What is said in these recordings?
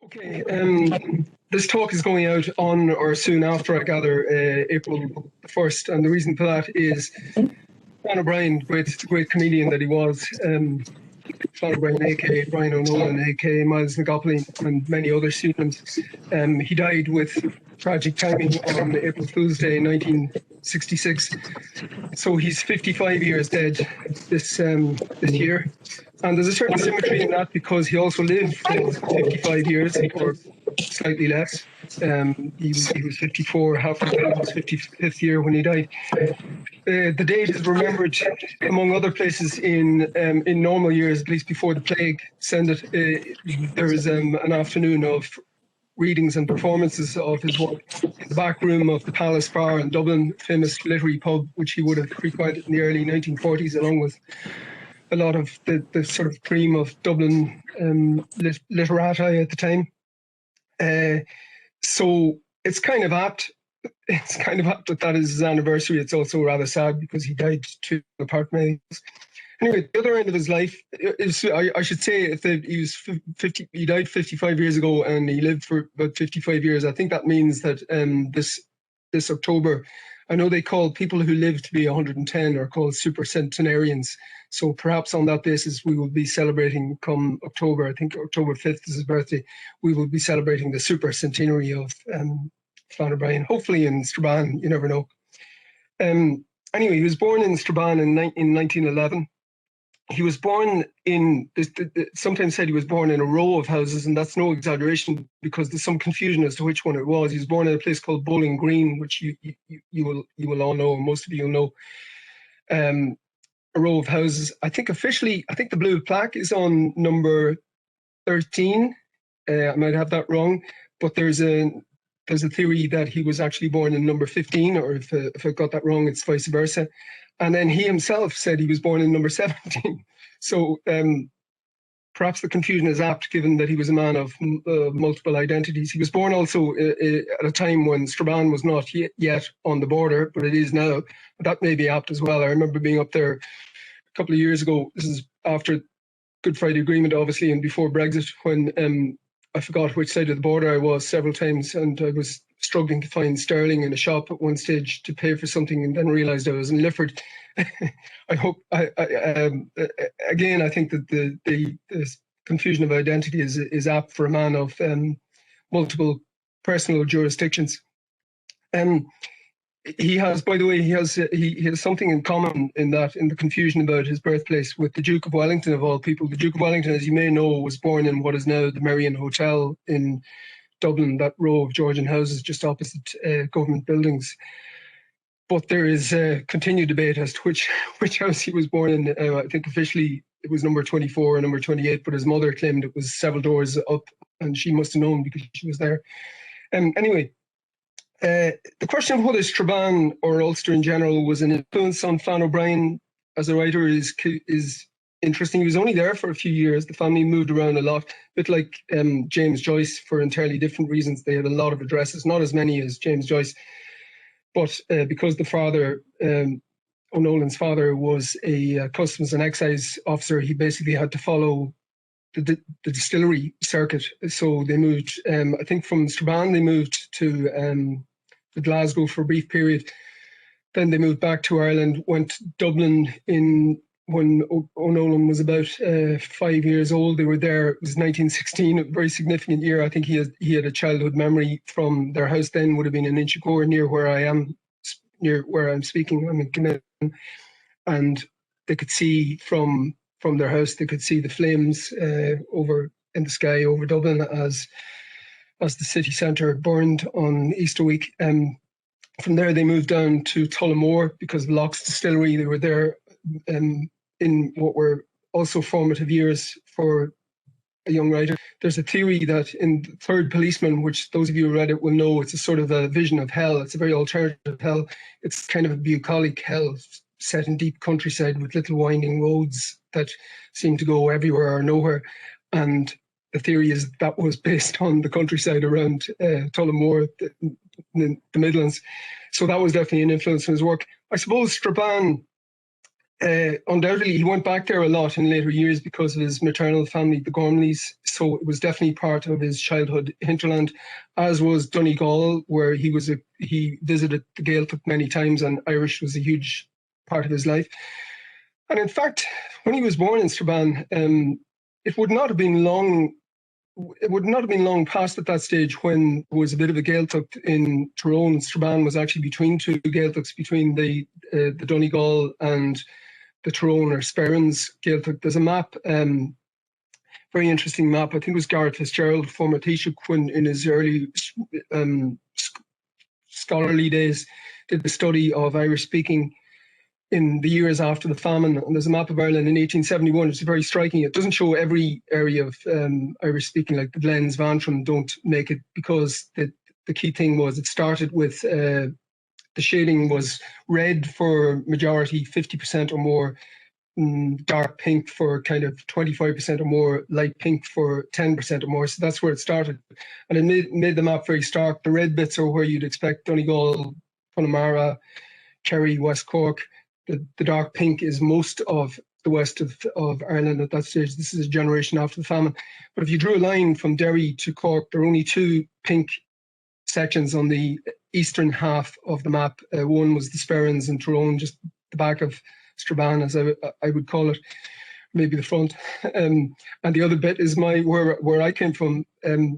Okay, this talk is going out on or soon after, I gather, April the 1st, and the reason for that is Flann O'Brien, great comedian that he was, Flann O'Brien, aka Brian O'Nolan, aka Myles gCopaleen, and many other pseudonyms. He died with tragic timing on April Fool's Day, 1966. So he's 55 years dead this year. And there's a certain symmetry in that because he also lived for 55 years, or slightly less. He was 54, halfway through his 55th year when he died. The date is remembered, among other places, in normal years, at least before the plague sent it. There is an afternoon of readings and performances of his work in the back room of the Palace Bar in Dublin, famous literary pub, which he would have frequented in the early 1940s, along with a lot of the sort of cream of Dublin literati at the time. So it's kind of apt. It's kind of apt that is his anniversary. It's also rather sad because he died 2 apart from Anyway, the other end of his life is, I should say, if he was 50, he died 55 years ago, and he lived for about 55 years. I think that means that this October, I know they call people who live to be 110 are called supercentenarians. So perhaps on that basis, we will be celebrating come October. I think October 5th is his birthday. We will be celebrating the supercentenary of Flann O'Brien, hopefully in Strabane. You never know. Anyway, he was born in Strabane in 1911. He was born in, sometimes said he was born in a row of houses, and that's no exaggeration because there's some confusion as to which one it was. He was born in a place called Bowling Green, which you will all know, most of you will know. A row of houses. I think officially, the blue plaque is on number 13. I might have that wrong, but there's a theory that he was actually born in number 15, or if I got that wrong, it's vice versa. And then he himself said he was born in number 17. So perhaps the confusion is apt, given that he was a man of multiple identities. He was born also at a time when Strabane was not yet on the border, but it is now. That may be apt as well. I remember being up there a couple of years ago. This is after Good Friday Agreement, obviously, and before Brexit, when I forgot which side of the border I was several times, and I was struggling to find sterling in a shop at one stage to pay for something, and then realised I was in Lifford. Again, I think that the confusion of identity is apt for a man of multiple personal jurisdictions. He has, by the way, he has something in common in the confusion about his birthplace with the Duke of Wellington, of all people. The Duke of Wellington, as you may know, was born in what is now the Merrion Hotel in Dublin, that row of Georgian houses just opposite government buildings. But there is continued debate as to which house he was born in. I think officially it was number 24 or number 28, but his mother claimed it was several doors up, and she must have known because she was there. Anyway, the question of whether Strabane or Ulster in general was an influence on Flann O'Brien as a writer is interesting. He was only there for a few years. The family moved around a lot, a bit like James Joyce, for entirely different reasons. They had a lot of addresses, not as many as James Joyce, but because the father, O'Nolan's father, was a customs and excise officer, he basically had to follow the distillery circuit. So they moved, I think from Strabane, they moved to Glasgow for a brief period. Then they moved back to Ireland, went to Dublin when O'Nolan was about 5 years old. They were there. It was 1916, a very significant year. I think he had a childhood memory from their house then, would have been in Inchicore, near where I am, near where I'm speaking. I'm in Kinnairn. And they could see from their house, they could see the flames over in the sky over Dublin as the city centre burned on Easter week. From there, they moved down to Tullamore because of Locke's distillery. They were there in what were also formative years for a young writer. There's a theory that in The Third Policeman, which those of you who read it will know, it's a sort of a vision of hell. It's a very alternative hell. It's kind of a bucolic hell set in deep countryside with little winding roads that seem to go everywhere or nowhere. And the theory is that was based on the countryside around Tullamore, the Midlands. So that was definitely an influence on his work. I suppose Strabane Undoubtedly, he went back there a lot in later years because of his maternal family, the Gormleys. So it was definitely part of his childhood hinterland, as was Donegal, where he visited the Gaeltacht many times, and Irish was a huge part of his life. And in fact, when he was born in Strabane, it would not have been long. It would not have been long past at that stage when there was a bit of a Gaeltacht in Tyrone. Strabane was actually between two Gaeltachts, between the Donegal and the Tyrone or Sperrins Gaeltacht. There's a map, very interesting map. I think it was Gareth Fitzgerald, former Taoiseach, when in his early scholarly days did the study of Irish speaking in the years after the famine. And there's a map of Ireland in 1871. It's very striking. It doesn't show every area of Irish speaking, like the Glens, Vantrim don't make it, because the key thing was it started with the shading was red for majority, 50% or more, dark pink for kind of 25% or more, light pink for 10% or more. So that's where it started. And it made the map very stark. The red bits are where you'd expect Donegal, Connemara, Kerry, West Cork. The dark pink is most of the west of Ireland at that stage. This is a generation after the famine. But if you drew a line from Derry to Cork, there are only two pink sections on the eastern half of the map. One was the Sperrins and Tyrone, just the back of Strabane, as I would call it, maybe the front. And the other bit is where I came from,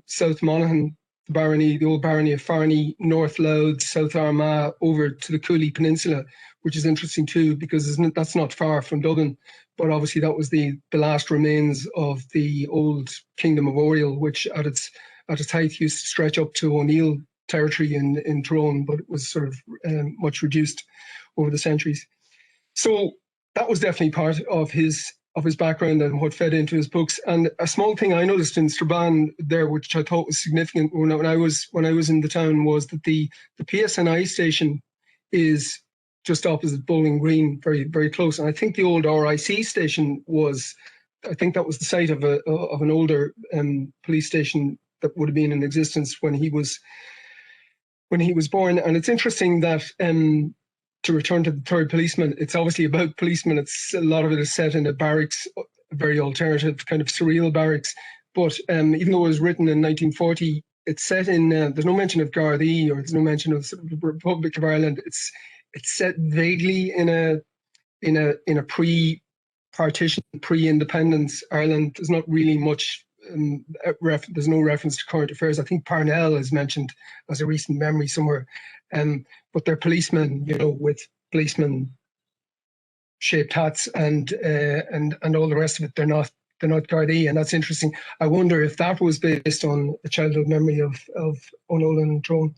South Monaghan, the barony, the old barony of Farney, North Louth, South Armagh, over to the Cooley Peninsula, which is interesting too, because that's not far from Dublin. But obviously that was the last remains of the old Kingdom of Oriel, which at its height used to stretch up to O'Neill territory in Tyrone, but it was sort of much reduced over the centuries. So that was definitely part of his background and what fed into his books. And a small thing I noticed in Strabane there, which I thought was significant when I was in the town, was that the PSNI station is just opposite Bowling Green, very, very close. And I think the old RIC station I think that was the site of an older police station that would have been in existence when he was born. And it's interesting that, to return to the third policeman, it's obviously about policemen. A lot of it is set in a barracks, a very alternative, kind of surreal barracks. But even though it was written in 1940, it's set in, there's no mention of Gardaí, or there's no mention of the Republic of Ireland. It's set vaguely in a pre-partition, pre-independence Ireland. There's not really much, there's no reference to current affairs. I think Parnell is mentioned as a recent memory somewhere. But they're policemen, with policemen shaped hats and all the rest of it. They're not Gardaí, and that's interesting. I wonder if that was based on a childhood memory of O'Nolan and Tyrone.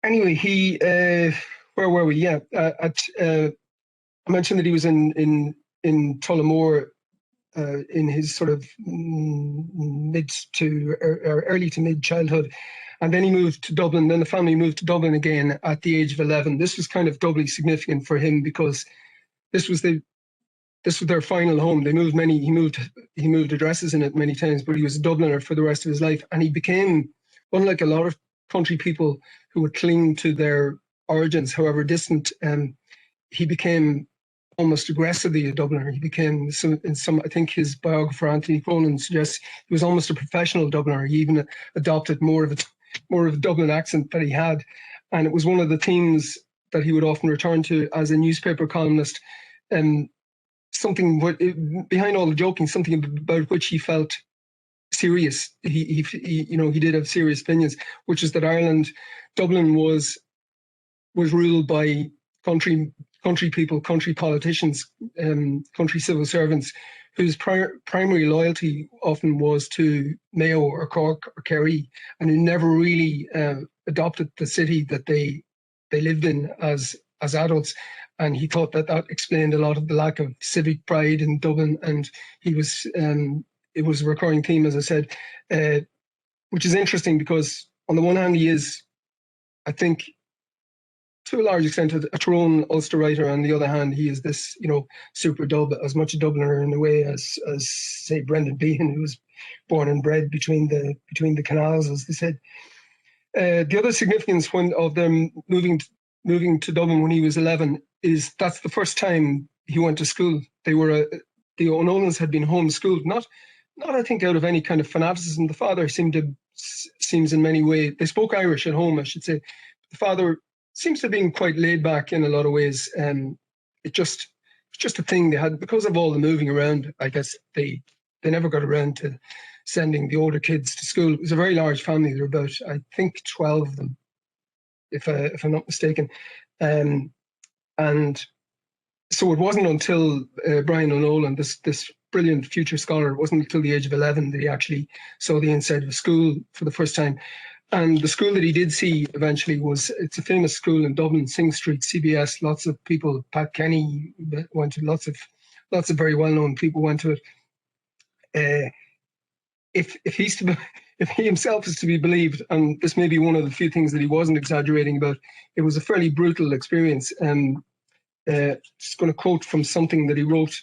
Anyway, he where were we? Yeah, I mentioned that he was in Tullamore in his sort of mid to early to mid childhood. And then he moved to Dublin. Then the family moved to Dublin again at the age of 11. This was kind of doubly significant for him because this was their final home. He moved addresses in it many times, but he was a Dubliner for the rest of his life. And he became, unlike a lot of country people who would cling to their origins, however distant, he became almost aggressively a Dubliner. He became, I think his biographer Anthony Cronin suggests he was almost a professional Dubliner. He even adopted more of a Dublin accent that he had. And it was one of the themes that he would often return to as a newspaper columnist. Something behind all the joking, something about which he felt serious. He did have serious opinions, which is that Dublin was ruled by country people, country politicians, country civil servants, whose primary loyalty often was to Mayo or Cork or Kerry, and who never really adopted the city that they lived in as adults. And he thought that explained a lot of the lack of civic pride in Dublin. And it was a recurring theme, as I said, which is interesting because on the one hand, he is, I think, to a large extent, a Tyrone Ulster writer. On the other hand, he is this, super dub, as much a Dubliner in a way as say Brendan Behan, who was born and bred between the canals, as they said. The other significance of them moving moving to Dublin when he was 11, that's the first time he went to school. The O'Nolans had been homeschooled, not I think out of any kind of fanaticism. The father seems in many ways, they spoke Irish at home, I should say. The father seems to have been quite laid back in a lot of ways. It's just a thing they had because of all the moving around. I guess they never got around to sending the older kids to school. It was a very large family. There were about, I think, 12 of them, if I'm not mistaken. And so it wasn't until Brian O'Nolan, this brilliant future scholar, it wasn't until the age of 11 that he actually saw the inside of a school for the first time. And the school that he did see eventually it's a famous school in Dublin, Sing Street, CBS. Lots of people, Pat Kenny went to, lots of very well-known people went to it. If he himself is to be believed, and this may be one of the few things that he wasn't exaggerating about, it was a fairly brutal experience. Just going to quote from something that he wrote,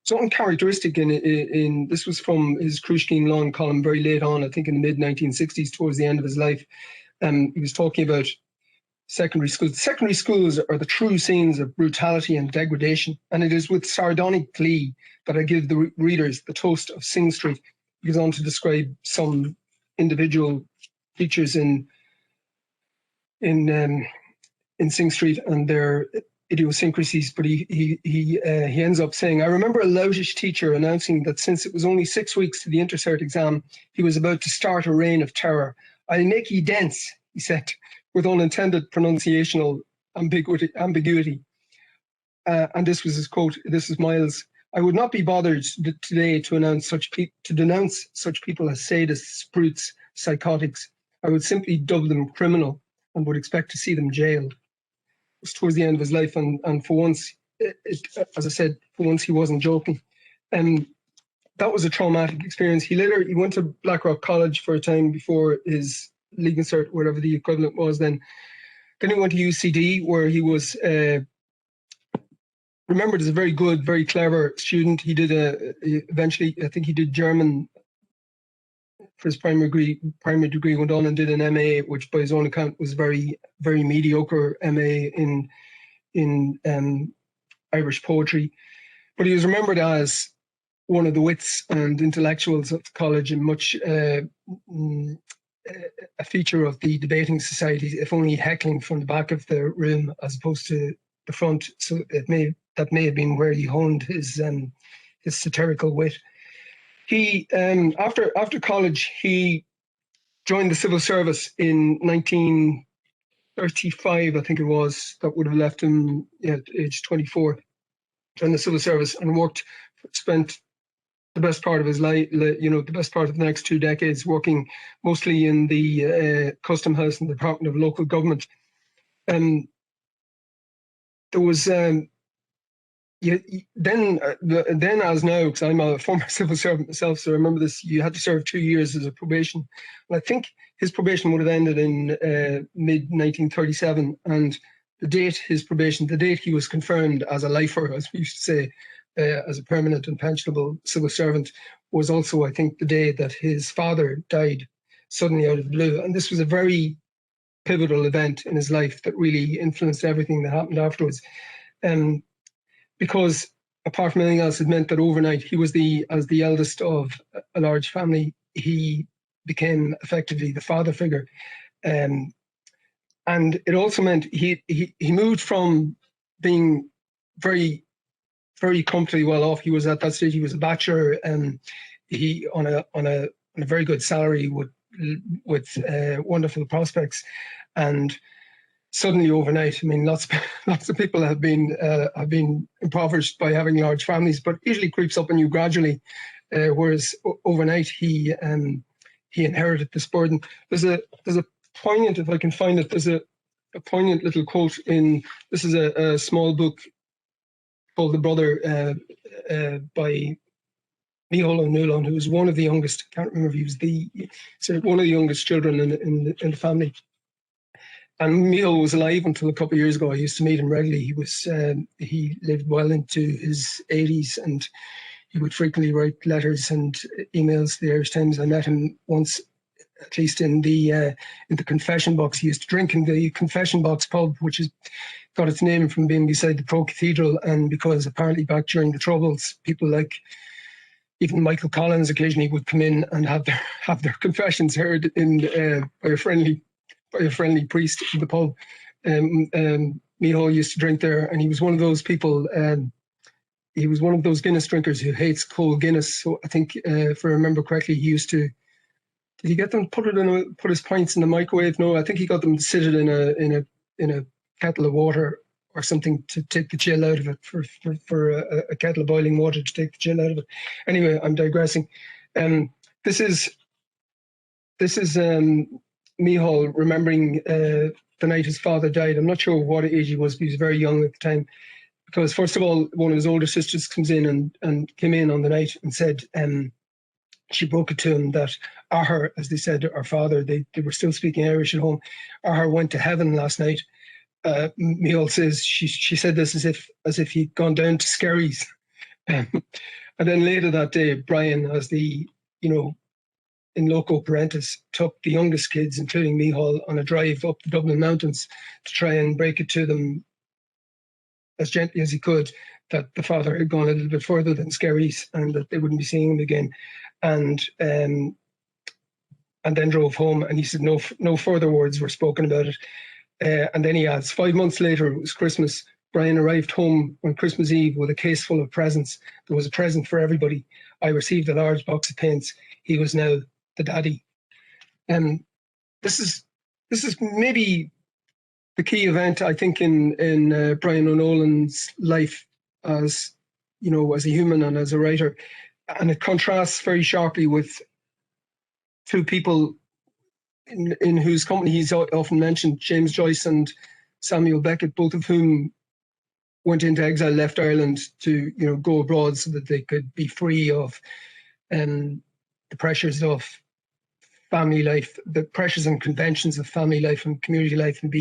something characteristic in this was from his Cruiskeen Lawn column very late on, I think in the mid-1960s, towards the end of his life. He was talking about secondary schools. Secondary schools are the true scenes of brutality and degradation, and it is with sardonic glee that I give the readers the toast of Sing Street. He goes on to describe some individual features in Sing Street and their idiosyncrasies, but he ends up saying, I remember a loutish teacher announcing that since it was only 6 weeks to the Intercert exam, he was about to start a reign of terror. I'll make ye dense, he said, with unintended pronunciational ambiguity. And this was his quote. This is Myles. I would not be bothered today to denounce such people as sadists, brutes, psychotics. I would simply dub them criminal and would expect to see them jailed. It was towards the end of his life, and for once, as I said, for once he wasn't joking. That was a traumatic experience. He went to Blackrock College for a time before his Leaving Cert, whatever the equivalent was then. Then he went to UCD, where he was remembered as a very good, very clever student. He did eventually, I think he did German for his primary degree, went on and did an MA, which by his own account was very, very mediocre MA in Irish poetry. But he was remembered as one of the wits and intellectuals of the college, and much a feature of the debating societies, if only heckling from the back of the room as opposed to the front. So that may have been where he honed his satirical wit. He after college, he joined the civil service in 1935, I think it was. That would have left him at age 24. Joined the civil service and spent the best part of his life, the best part of the next 2 decades working mostly in the Custom House and the Department of Local Government. There was then as now, because I'm a former civil servant myself, so I remember this, you had to serve 2 years as a probation. And I think his probation would have ended in mid-1937, and the date he was confirmed as a lifer, as we used to say, as a permanent and pensionable civil servant, was also, I think, the day that his father died suddenly out of the blue. And this was a very pivotal event in his life that really influenced everything that happened afterwards. Because apart from anything else, it meant that overnight he was as the eldest of a large family, he became effectively the father figure. And it also meant he moved from being very, very comfortably well off. He was at that stage, he was a bachelor, and he on a very good salary with wonderful prospects. And suddenly overnight, I mean, lots of people have been impoverished by having large families, but usually creeps up on you gradually. Whereas overnight he inherited this burden. There's a poignant, if I can find it, there's a poignant little quote in, this is a small book called The Brother by Myles O'Neill, who was one of the youngest, I can't remember if he was one of the youngest children in the family. And Myles was alive until a couple of years ago. I used to meet him regularly. He lived well into his 80s, and he would frequently write letters and emails to the Irish Times. I met him once at least in the confession box. He used to drink in the confession box pub, which is got its name from being beside the Pro Cathedral, and because apparently back during the Troubles, people like even Michael Collins occasionally would come in and have their confessions heard in by a friendly priest in the pub. Micheál used to drink there, and he was one of those people. He was one of those Guinness drinkers who hates cold Guinness. So I think, if I remember correctly, he used to. Did he get them to put his pints in the microwave? No, I think he got them to sit it in a kettle of water or something to take the chill out of it, for a kettle of boiling water to take the chill out of it. Anyway, I'm digressing. This is Micheál remembering the night his father died. I'm not sure what age he was, but he was very young at the time. Because first of all, one of his older sisters comes in and came in on the night and said, she broke it to him that Ahar, as they said, our father, they were still speaking Irish at home, Ahar went to heaven last night. Micheál says she said this as if he'd gone down to Skerries. And then later that day, Brian, as the, in loco parentis, took the youngest kids, including Micheál, on a drive up the Dublin mountains to try and break it to them as gently as he could that the father had gone a little bit further than Skerries and that they wouldn't be seeing him again. And then drove home, and he said no further words were spoken about it. And then he adds, 5 months later, it was Christmas. Brian arrived home on Christmas Eve with a case full of presents. There was a present for everybody. I received a large box of paints. He was now the daddy. And this is maybe the key event, I think, in Brian O'Nolan's life as a human and as a writer. And it contrasts very sharply with two people in whose company he's often mentioned, James Joyce and Samuel Beckett, both of whom went into exile, left Ireland to go abroad so that they could be free of the pressures of family life, the pressures and conventions of family life and community life, and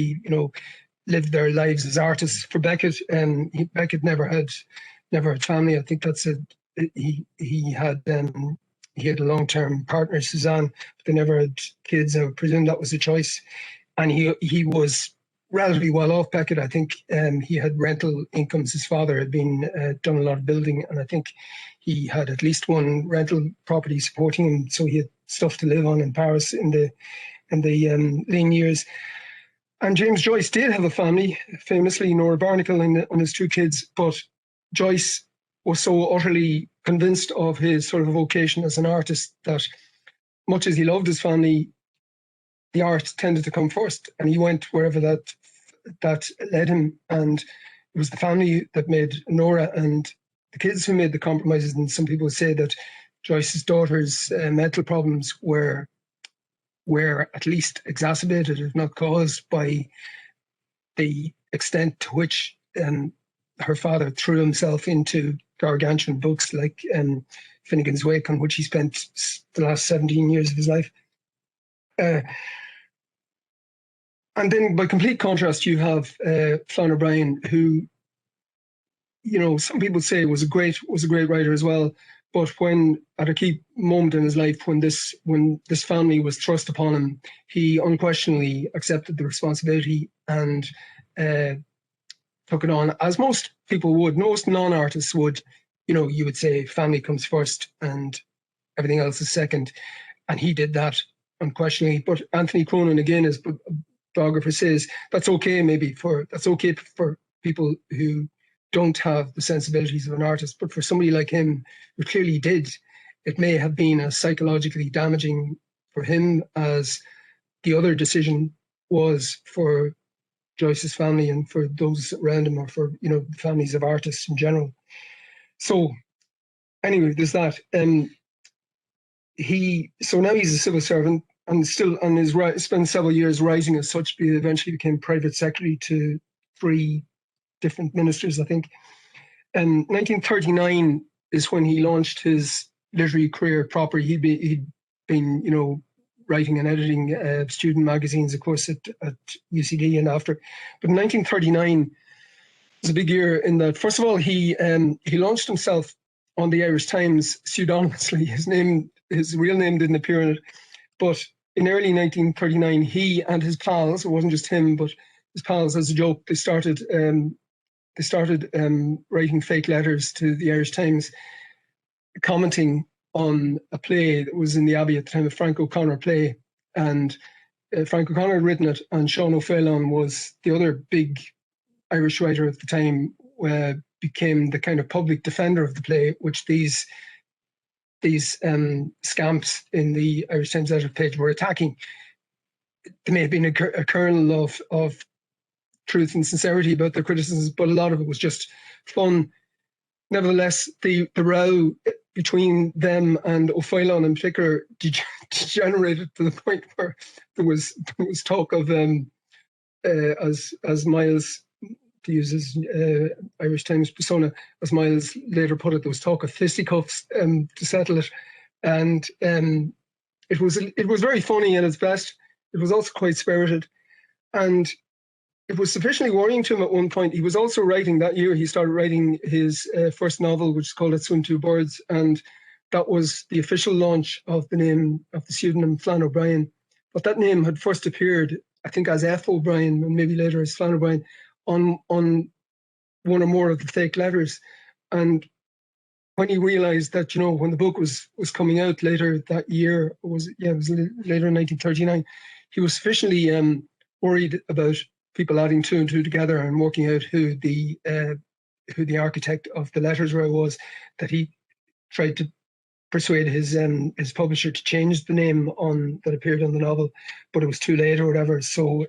live their lives as artists. For Beckett, Beckett never had family. I think that's he had a long-term partner, Suzanne, but they never had kids. I would presume that was a choice. And he was relatively well off, Beckett. I think he had rental incomes. His father had been done a lot of building, and I think he had at least one rental property supporting him, so he had stuff to live on in Paris in the lean years. And James Joyce did have a family, famously Nora Barnacle and his two kids, but Joyce was so utterly convinced of his sort of vocation as an artist that, much as he loved his family, the art tended to come first, and he went wherever that led him. And it was the family that made Nora and the kids who made the compromises. And some people say that Joyce's daughter's mental problems were at least exacerbated, if not caused, by the extent to which her father threw himself into gargantuan books like Finnegan's Wake, on which he spent the last 17 years of his life. And then, by complete contrast, you have Flann O'Brien, who, some people say was a great writer as well. But when, at a key moment in his life, when this family was thrust upon him, he unquestionably accepted the responsibility and took it on, as most people would, most non-artists would. You would say family comes first and everything else is second, and he did that unquestionably. But Anthony Cronin, again, as biographer says, that's okay for people who don't have the sensibilities of an artist, but for somebody like him, who clearly did, it may have been as psychologically damaging for him as the other decision was for Joyce's family and for those around him, or for the families of artists in general. So anyway, there's that. So now he's a civil servant and spent several years rising as such. He eventually became private secretary to 3 different ministers, I think. 1939 is when he launched his literary career proper. He'd been, writing and editing student magazines, of course, at UCD and after. But in 1939 was a big year in that, first of all, he launched himself on the Irish Times pseudonymously. His real name didn't appear in it, but in early 1939, he and his pals, it wasn't just him, but his pals, as a joke, they started writing fake letters to the Irish Times, commenting on a play that was in the Abbey at the time, of Frank O'Connor play. And Frank O'Connor had written it, and Sean O'Fallon was the other big Irish writer at the time, became the kind of public defender of the play, which these scamps in the Irish Times editor page were attacking. There may have been a kernel of truth and sincerity about their criticisms, but a lot of it was just fun. Nevertheless, the row between them and O'Fallon in particular degenerated to the point where there was talk of, as Myles, to use his Irish Times persona, as Myles later put it, there was talk of fisticuffs to settle it, and it was very funny at its best. It was also quite spirited, and it was sufficiently worrying to him at one point. He was also writing that year. He started writing his first novel, which is called "Let's Swim Two Birds," and that was the official launch of the name of the pseudonym Flann O'Brien. But that name had first appeared, I think, as F. O'Brien, and maybe later as Flann O'Brien, on one or more of the fake letters. And when he realised that, when the book was coming out later that year, it was later in 1939, he was sufficiently worried about people adding two and two together and working out who the architect of the letters was, that he tried to persuade his publisher to change the name that appeared on the novel, but it was too late or whatever. So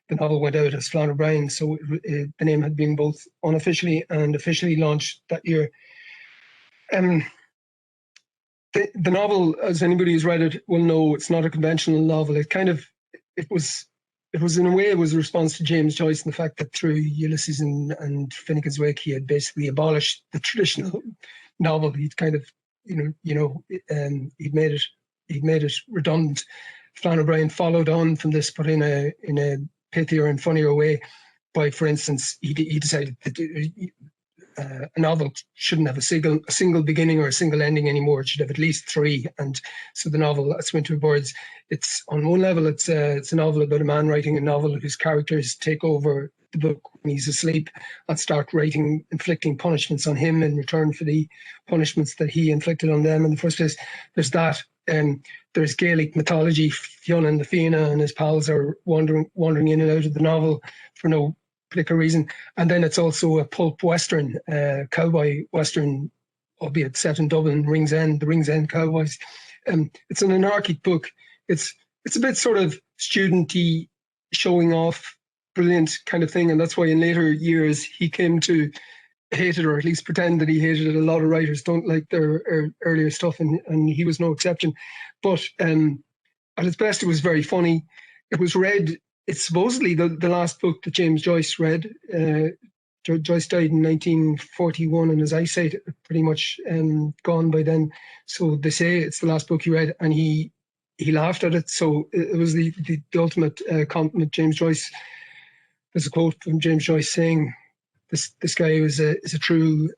the novel went out as Flann O'Brien. So the name had been both unofficially and officially launched that year. The novel, as anybody who's read it will know, it's not a conventional novel. It was in a way, it was a response to James Joyce and the fact that through Ulysses and Finnegan's Wake, he had basically abolished the traditional novel. He'd kind of, he'd made it redundant. Flann O'Brien followed on from this, but in a pithier and funnier way. By, for instance, he decided that a novel shouldn't have a single beginning or a single ending anymore. It should have at least three. And so the novel, Let's Swim Two Birds, it's on one level, it's a novel about a man writing a novel whose characters take over the book when he's asleep and start inflicting punishments on him in return for the punishments that he inflicted on them in the first place. There's that. There's Gaelic mythology. Fionn the Fianna and his pals are wandering in and out of the novel for no particular reason. And then it's also a pulp western, cowboy western, albeit set in Dublin, the Rings End Cowboys. It's an anarchic book. It's a bit sort of studenty, showing off, brilliant kind of thing. And that's why in later years he came to hate it, or at least pretend that he hated it. A lot of writers don't like their earlier stuff, and he was no exception. But at its best, it was very funny. It was read, it's supposedly the last book that James Joyce read. Joyce died in 1941, and his eyesight pretty much gone by then. So they say it's the last book he read, and he laughed at it. So it was the ultimate compliment. James Joyce, there's a quote from James Joyce saying, "This guy is a true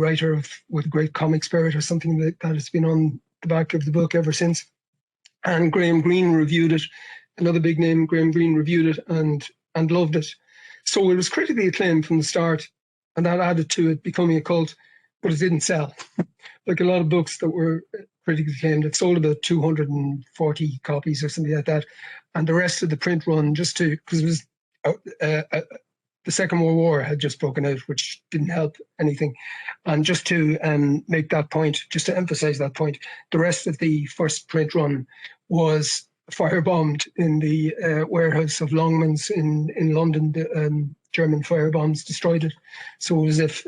writer with great comic spirit," or something like that. It's been on the back of the book ever since. And Graham Greene reviewed it, another big name. Graham Greene reviewed it and loved it. So it was critically acclaimed from the start, and that added to it becoming a cult, but it didn't sell. Like a lot of books that were critically acclaimed, it sold about 240 copies or something like that. And the rest of the print run, because it was the Second World War had just broken out, which didn't help anything. And just to make that point, just to emphasize that point, the rest of the first print run was firebombed in the warehouse of Longmans in London. The German firebombs destroyed it. So it was as if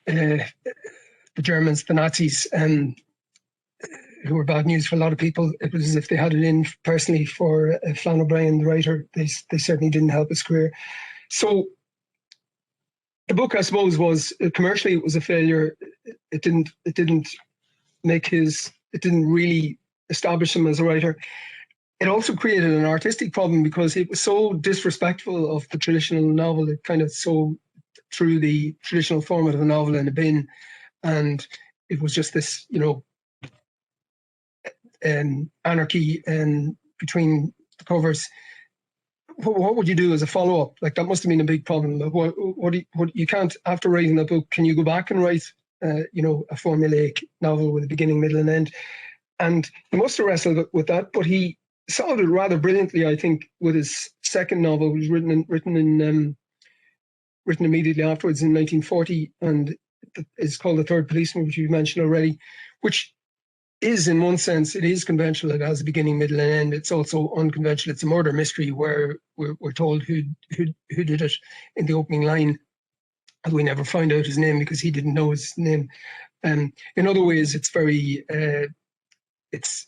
the Germans, the Nazis, who were bad news for a lot of people, it was as if they had it in personally for Flann O'Brien, the writer. They certainly didn't help his career. So the book, I suppose, was commercially it was a failure. It didn't really establish him as a writer. It also created an artistic problem because it was so disrespectful of the traditional novel. It kind of threw the traditional format of a novel in a bin, and it was just this, anarchy between the covers. What would you do as a follow-up? Like, that must have been a big problem. What you can't, after writing that book, can you go back and write, a formulaic novel with a beginning, middle, and end? And he must have wrestled with that, but he solved it rather brilliantly, I think, with his second novel, which was written immediately afterwards in 1940, and it's called The Third Policeman, which you mentioned already, which is, in one sense, it is conventional. It has a beginning, middle, and end. It's also unconventional. It's a murder mystery where we're told who did it in the opening line, and we never find out his name because he didn't know his name. In other ways, it's very it's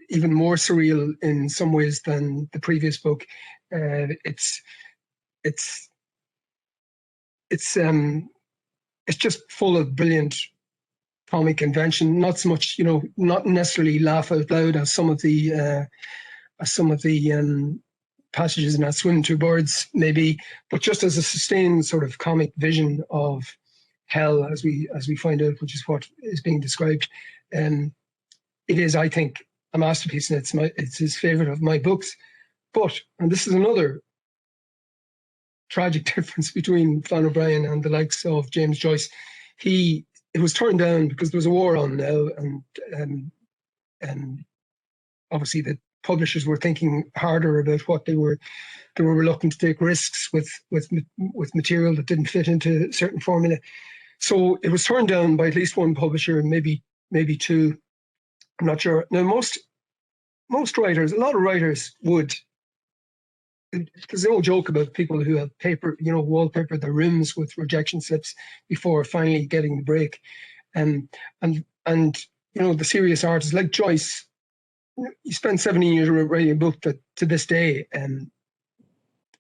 even more surreal in some ways than the previous book. It's just full of brilliant comic invention. Not so much, not necessarily laugh out loud as some of the passages in that Swim Two Birds maybe, but just as a sustained sort of comic vision of hell, as we find out, which is what is being described. It is, I think, a masterpiece, and it's his favourite of my books. But, and this is another tragic difference between Flann O'Brien and the likes of James Joyce. It was turned down because there was a war on now, and obviously the publishers were thinking harder about what they were reluctant to take risks with material that didn't fit into a certain formula. So it was turned down by at least one publisher, maybe two. I'm not sure. Now, most writers, a lot of writers would, there's no joke about people who have wallpaper their rooms with rejection slips before finally getting the break. And the serious artists like Joyce, you spend 17 years writing a book that to this day,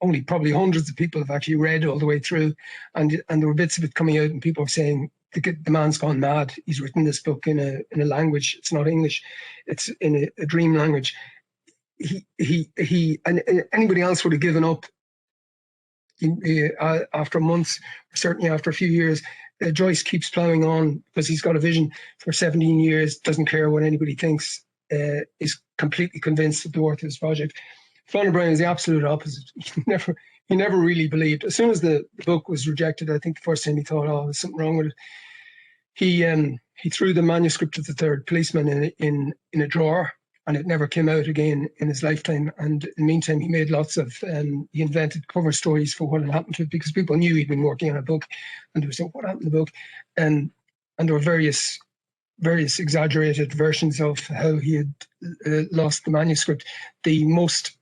only probably hundreds of people have actually read all the way through, and there were bits of it coming out, and people are saying the man's gone mad. He's written this book in a language, it's not English, it's in a dream language. He and anybody else would have given up after months, or certainly after a few years. Joyce keeps ploughing on because he's got a vision for 17 years, doesn't care what anybody thinks, is completely convinced of the worth of his project. Flann O'Brien is the absolute opposite. He never really believed. As soon as the book was rejected, I think the first time he thought, oh, there's something wrong with it. He threw the manuscript of The Third Policeman in a drawer, and it never came out again in his lifetime. And in the meantime, he made lots of, he invented cover stories for what had happened to it, because people knew he'd been working on a book, and they were saying, what happened to the book? And there were various exaggerated versions of how he had lost the manuscript. The most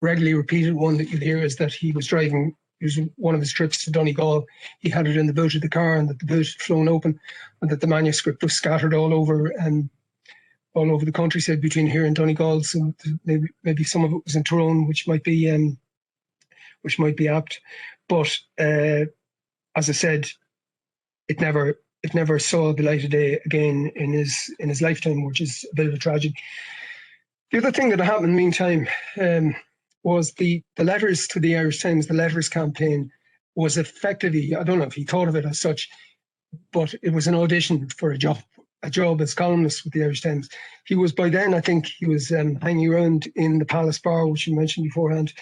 regularly repeated one that you'll hear is that he was driving, it was one of his trips to Donegal, he had it in the boot of the car, and that the boot had flown open, and that the manuscript was scattered all over the countryside between here and Donegal. So maybe some of it was in Tyrone, which might be apt. But as I said, it never saw the light of day again in his lifetime, which is a bit of a tragedy. The other thing that happened in the meantime was the letters to the Irish Times, the letters campaign, was effectively, I don't know if he thought of it as such, but it was an audition for a job as columnist with the Irish Times. He was, by then, I think he was hanging around in the Palace Bar, which you mentioned beforehand,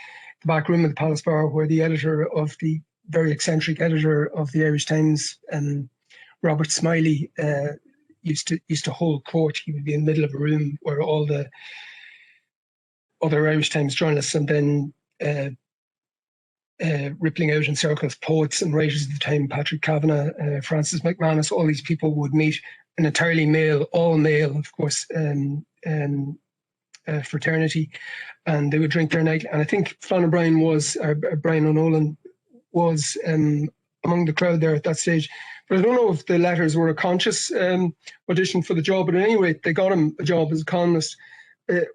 the back room of the Palace Bar, where the very eccentric editor of the Irish Times, Robert Smiley, used to hold court. He would be in the middle of a room where all the other Irish Times journalists, and then rippling out in circles, poets and writers of the time, Patrick Kavanagh, Francis McManus, all these people would meet, an entirely all male, of course, fraternity, and they would drink their night. And I think Flann O'Brien Brian O'Nolan was among the crowd there at that stage. But I don't know if the letters were a conscious audition for the job, but at any rate, they got him a job as a columnist. The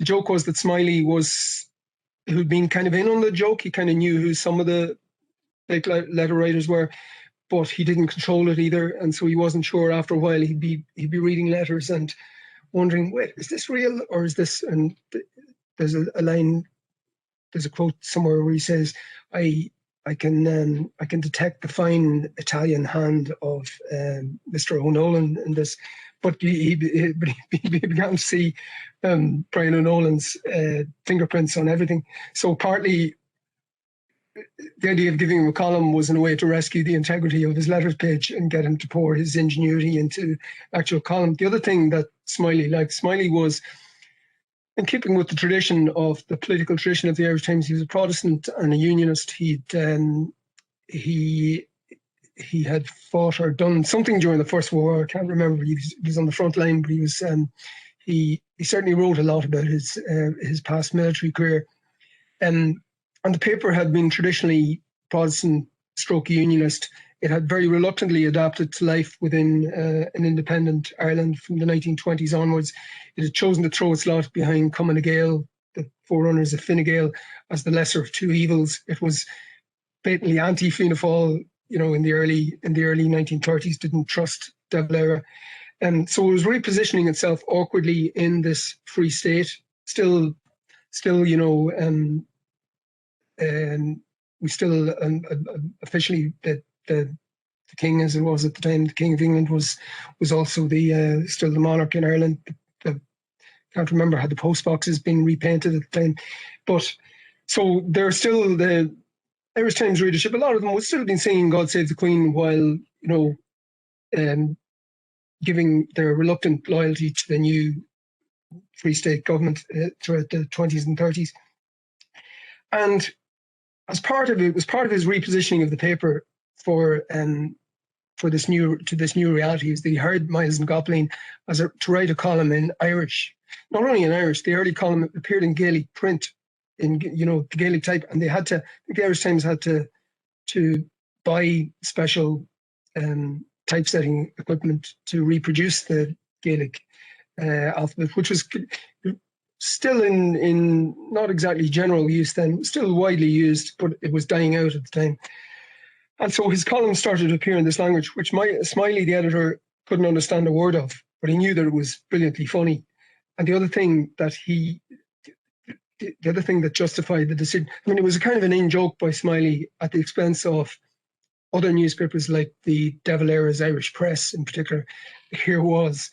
joke was that Smiley who'd been kind of in on the joke. He kind of knew who some of the big letter writers were, but he didn't control it either, and so he wasn't sure. After a while, he'd be reading letters and wondering, wait, is this real or is this? And there's a line, there's a quote somewhere where he says, I can detect the fine Italian hand of Mr. O'Nolan in this, but he began to see Brian O'Nolan's fingerprints on everything. So partly the idea of giving him a column was in a way to rescue the integrity of his letters page and get him to pour his ingenuity into actual column. The other thing that Smiley liked, Smiley was, in keeping with the tradition of the political tradition of the Irish Times, he was a Protestant and a Unionist. He had fought or done something during the First World War. I can't remember. He was on the front line, but he was he certainly wrote a lot about his past military career. And the paper had been traditionally Protestant stroke Unionist. It had very reluctantly adapted to life within an independent Ireland from the 1920s onwards. It had chosen to throw its lot behind Cumann Gael, the forerunners of Fine Gael, as the lesser of two evils. It was blatantly anti-Fianna Fáil, in the early 1930s, didn't trust De Valera. So it was repositioning itself awkwardly in this free state, still, we still officially the king, as it was at the time, the King of England was also still the monarch in Ireland. Can't remember had the post boxes been repainted at the time, but so there's still the Irish Times readership. A lot of them would still have been singing "God Save the Queen" while giving their reluctant loyalty to the new Free State government throughout the 20s and 30s, and as part of it was part of his repositioning of the paper for this new reality, is that he hired Myles and gCopaleen to write a column in Irish. Not only in Irish, the early column appeared in Gaelic print, in the Gaelic type, and the Irish Times had to buy special typesetting equipment to reproduce the Gaelic alphabet, which was still in not exactly general use then, still widely used, but it was dying out at the time. And so his columns started to appear in this language, which Smiley, the editor, couldn't understand a word of, but he knew that it was brilliantly funny. And the other thing that justified the decision, it was a kind of an in-joke by Smiley at the expense of other newspapers like the De Valera's Irish Press in particular. Here was,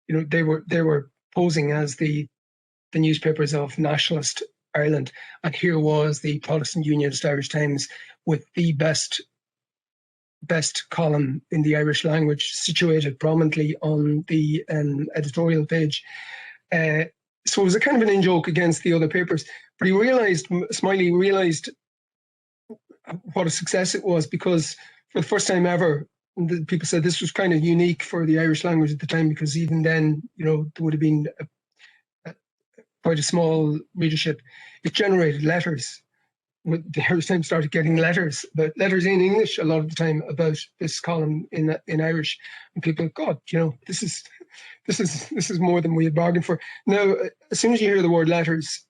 they were posing as the newspapers of nationalist Ireland, and here was the Protestant Unionist Irish Times with the best column in the Irish language, situated prominently on the editorial page. So it was a kind of an in-joke against the other papers, but Smiley realised what a success it was, because for the first time ever, people said this was kind of unique for the Irish language at the time, because even then, there would have been quite a small readership. It generated letters. The Irish Times started getting letters in English a lot of the time about this column in Irish, and people, God, this is more than we had bargained for. Now, as soon as you hear the word letters,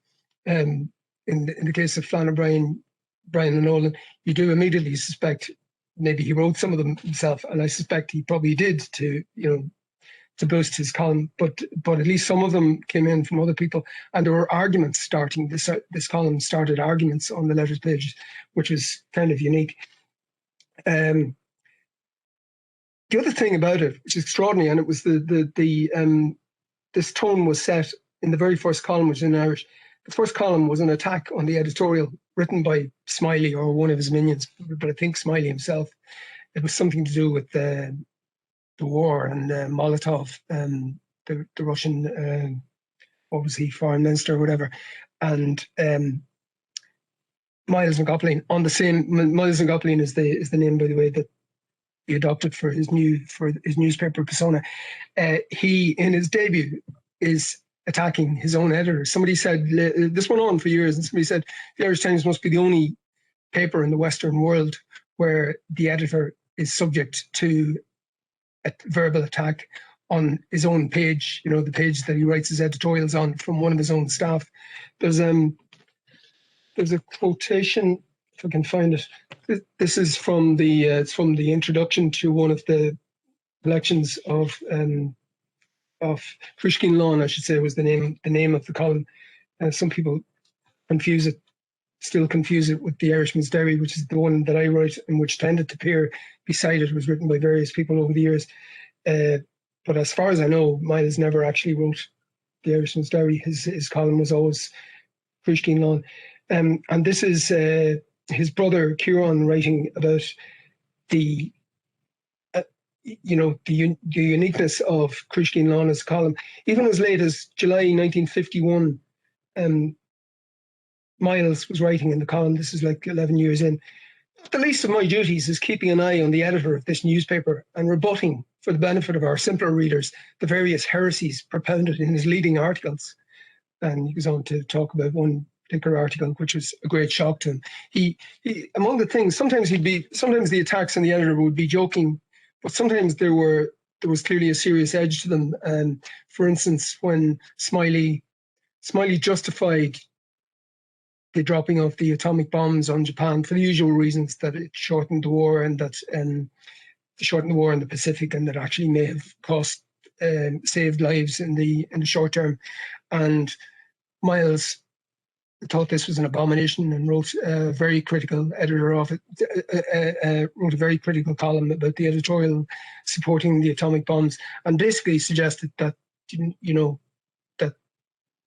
in the case of Flann O'Brien, Brian O'Nolan, you do immediately suspect maybe he wrote some of them himself, and I suspect he probably did to boost his column, but at least some of them came in from other people, and there were arguments starting. This column started arguments on the letters page, which is kind of unique. The other thing about it, which is extraordinary, and it was this tone was set in the very first column, which is in Irish. The first column was an attack on the editorial written by Smiley or one of his minions, but I think Smiley himself. It was something to do with the war and Molotov, the Russian, what was he, foreign minister or whatever, and Myles and gCopaleen on the same. Myles and gCopaleen is the name, by the way, that he adopted for his newspaper persona. He, in his debut, is attacking his own editor. Somebody said, this went on for years, and somebody said the Irish Times must be the only paper in the Western world where the editor is subject to a verbal attack on his own page, the page that he writes his editorials on, from one of his own staff. There's a quotation, if I can find it. This is from the introduction to one of the collections of Frishkin Lawn, I should say, was the name of the column. Some people still confuse it with the Irishman's Diary, which is the one that I write and which tended to appear beside it. It was written by various people over the years. But but as far as I know, Myles never actually wrote the Irishman's Diary. His column was always Cruiskin Lawn. And this is his brother Kieran writing about the the uniqueness of Cruiskin Lawn as a column. Even as late as July 1951, Myles was writing in the column. This is like 11 years in. The least of my duties is keeping an eye on the editor of this newspaper and rebutting, for the benefit of our simpler readers, the various heresies propounded in his leading articles. And he goes on to talk about one particular article, which was a great shock to him. He among the things, sometimes the attacks on the editor would be joking, but sometimes there was clearly a serious edge to them. And for instance, when Smiley justified the dropping of the atomic bombs on Japan for the usual reasons, that it shortened the war and that shortened the war in the Pacific, and that actually may have saved lives in the short term. And Myles thought this was an abomination and wrote a very critical editor of it, wrote a very critical column about the editorial supporting the atomic bombs, and basically suggested that that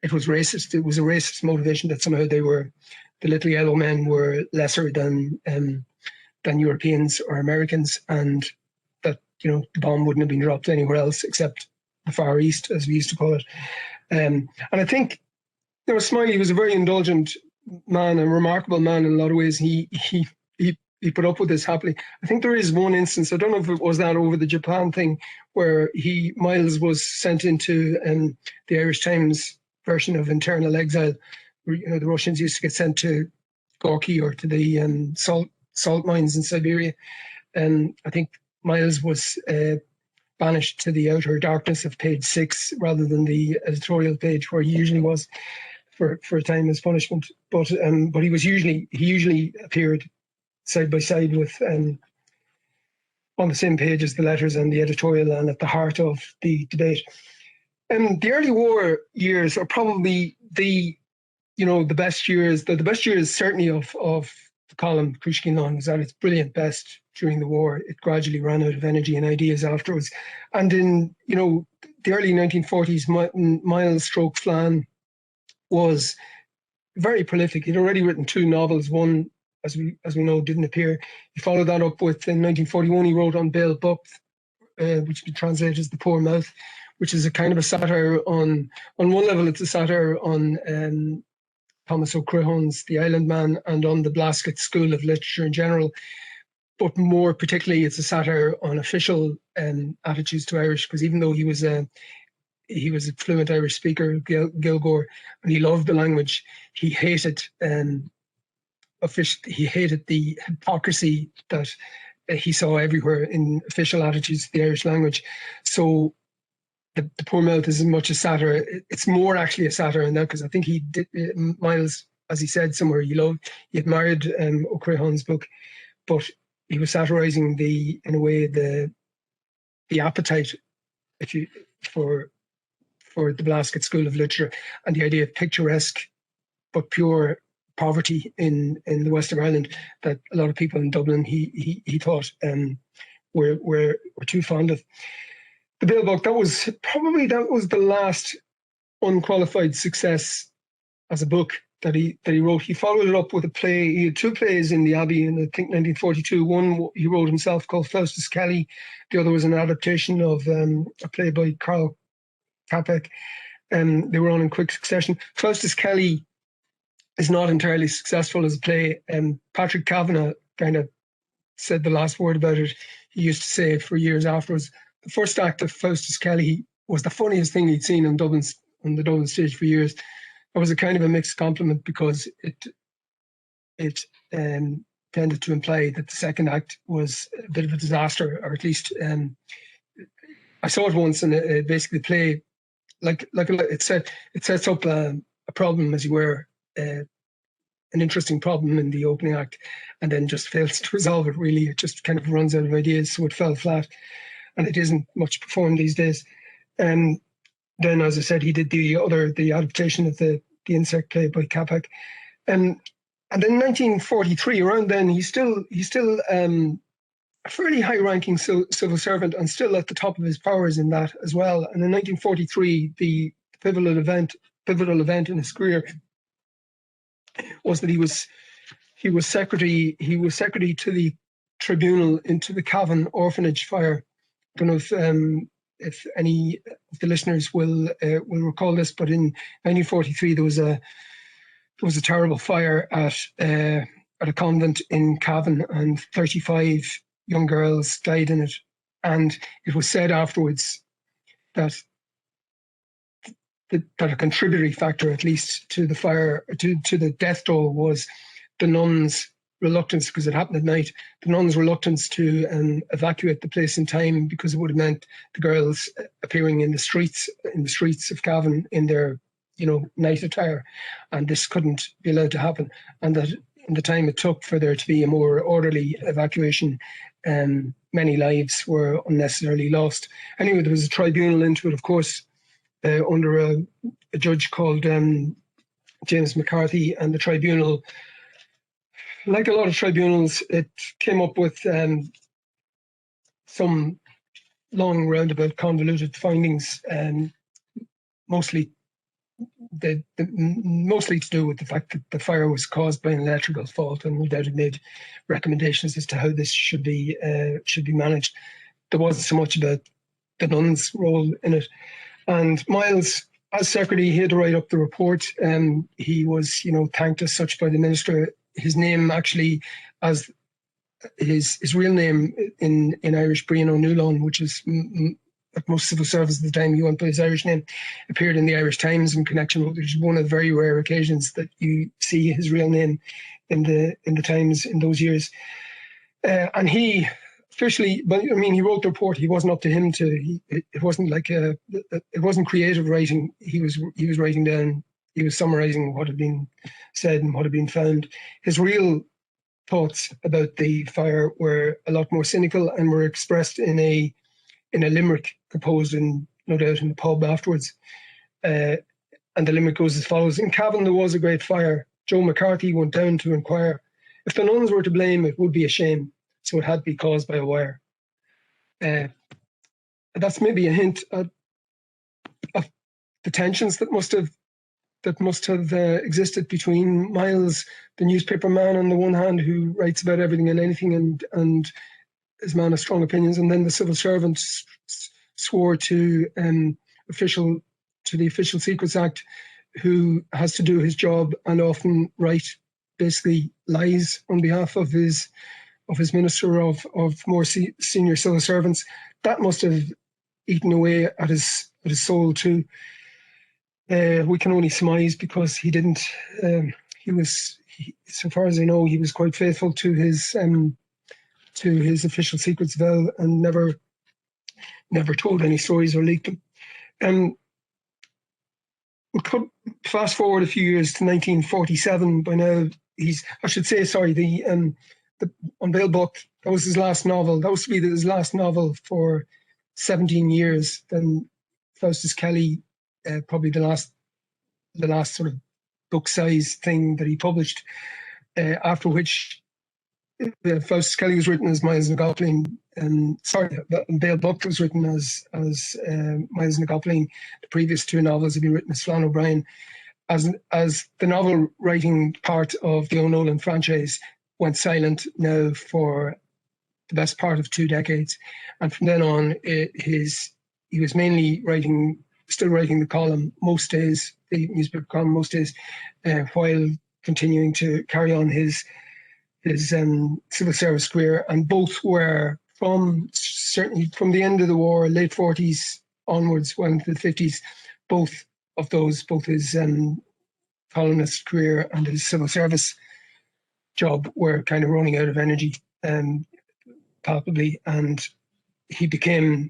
it was racist. It was a racist motivation, that somehow the little yellow men were lesser than Europeans or Americans, and that the bomb wouldn't have been dropped anywhere else except the Far East, as we used to call it. And I think Smiley was a very indulgent man, a remarkable man in a lot of ways. He put up with this happily. I think there is one instance, I don't know if it was that over the Japan thing, where Myles was sent into the Irish Times version of internal exile, where the Russians used to get sent to Gorky or to the salt mines in Siberia. And I think Myles was banished to the outer darkness of page 6 rather than the editorial page where he usually was for a time as punishment. But he usually appeared side by side with on the same page as the letters and the editorial, and at the heart of the debate. The early war years are probably the best years. The best years certainly of the column Cruiskin Lawn was at its brilliant best during the war. It gradually ran out of energy and ideas afterwards. And in the early 1940s, Myles / Flann was very prolific. He'd already written 2 novels. One, as we know, didn't appear. He followed that up with, in 1941, he wrote On Bail Buck, which would be translated as The Poor Mouth, which is a kind of a satire on one level, it's a satire on Thomas O'Crehon's The Island Man and on the Blasket School of Literature in general. But more particularly, it's a satire on official attitudes to Irish, because even though he was a fluent Irish speaker, Gilgore, and he loved the language, he hated the hypocrisy that he saw everywhere in official attitudes to the Irish language. So the Poor Mouth is as much a satire. It's more actually a satire in that, because I think Myles, as he said somewhere, he admired O'Crehon's book, but he was satirizing in a way the appetite for the Blasket School of Literature and the idea of picturesque but pure poverty in the west of Ireland that a lot of people in Dublin he thought were too fond of. The Bail Buck, that was the last unqualified success as a book that he wrote. He followed it up with a play. He had 2 plays in the Abbey in, I think, 1942. One he wrote himself called Faustus Kelly. The other was an adaptation of a play by Karl Capek. They were on in quick succession. Faustus Kelly is not entirely successful as a play. Patrick Kavanagh kind of said the last word about it. He used to say for years afterwards, the first act of Faustus Kelly was the funniest thing he'd seen on the Dublin stage for years. It was a kind of a mixed compliment, because it tended to imply that the second act was a bit of a disaster, or at least I saw it once, and it basically the play it sets up a problem, as you were, an interesting problem in the opening act, and then just fails to resolve it. Really, it just kind of runs out of ideas, so it fell flat, and it isn't much performed these days. Then, as I said, he did the adaptation of the insect play by Capek, and then in 1943, around then, he still a fairly high-ranking civil servant and still at the top of his powers in that as well. And in 1943, the pivotal event in his career was that he was secretary to the tribunal into the Cavan orphanage fire. I don't know if any of the listeners will recall this, but in 1943 there was a terrible fire at a convent in Cavan, and 35 young girls died in it. And it was said afterwards that a contributory factor, at least, to the fire, to the death toll, was the nuns' reluctance, because it happened at night, the nuns' reluctance to evacuate the place in time, because it would have meant the girls appearing in the streets of Cavan in their, night attire, and this couldn't be allowed to happen. And that in the time it took for there to be a more orderly evacuation, many lives were unnecessarily lost. Anyway, there was a tribunal into it, of course, under a judge called James McCarthy, and the tribunal, like a lot of tribunals, it came up with some long, roundabout, convoluted findings, mostly to do with the fact that the fire was caused by an electrical fault, and no doubt it made recommendations as to how this should be managed. There wasn't so much about the nuns' role in it. And Myles, as secretary, he had to write up the report, and he was, thanked as such by the minister. His name actually, as his real name in Irish, Brian O'Neilan, which is at most civil service at the time, he went by his Irish name, appeared in the Irish Times in connection with, which is one of the very rare occasions that you see his real name in the Times in those years. And he officially, but I mean, he wrote the report. He wasn't up to him to. It wasn't like it wasn't creative writing. He was writing down. He was summarising what had been said and what had been found. His real thoughts about the fire were a lot more cynical and were expressed in a limerick composed no doubt in the pub afterwards. And the limerick goes as follows: "In Cavan there was a great fire. Joe McCarthy went down to inquire. If the nuns were to blame, it would be a shame. So it had to be caused by a wire." That's maybe a hint of the tensions that must have existed between Myles, the newspaper man on the one hand, who writes about everything and anything and is a man of strong opinions, and then the civil servant swore to the Official Secrets Act, who has to do his job and often write basically lies on behalf of his minister of more senior civil servants. That must have eaten away at his soul too. We can only surmise, because he didn't. So far as I know, he was quite faithful to his official secrets vow and never told any stories or leaked them. We could fast forward a few years to 1947. By now, the Unveiled Book, that was his last novel. That was to be his last novel for 17 years. Then Faustus Kelly, probably the last sort of book-size thing that he published, after which Faustus Kelly was written as Myles na gCopaleen. The Unveiled Book was written as Myles na gCopaleen. The previous two novels had been written as Flann O'Brien. As the novel writing part of the O'Nolan franchise went silent now for the best part of 2 decades, and from then on, he was mainly still writing the column most days, the newspaper column most days, while continuing to carry on his civil service career. And both were certainly from the end of the war, late 40s onwards, well into the 50s. Both his columnist career and his civil service job were kind of running out of energy, palpably, and he became.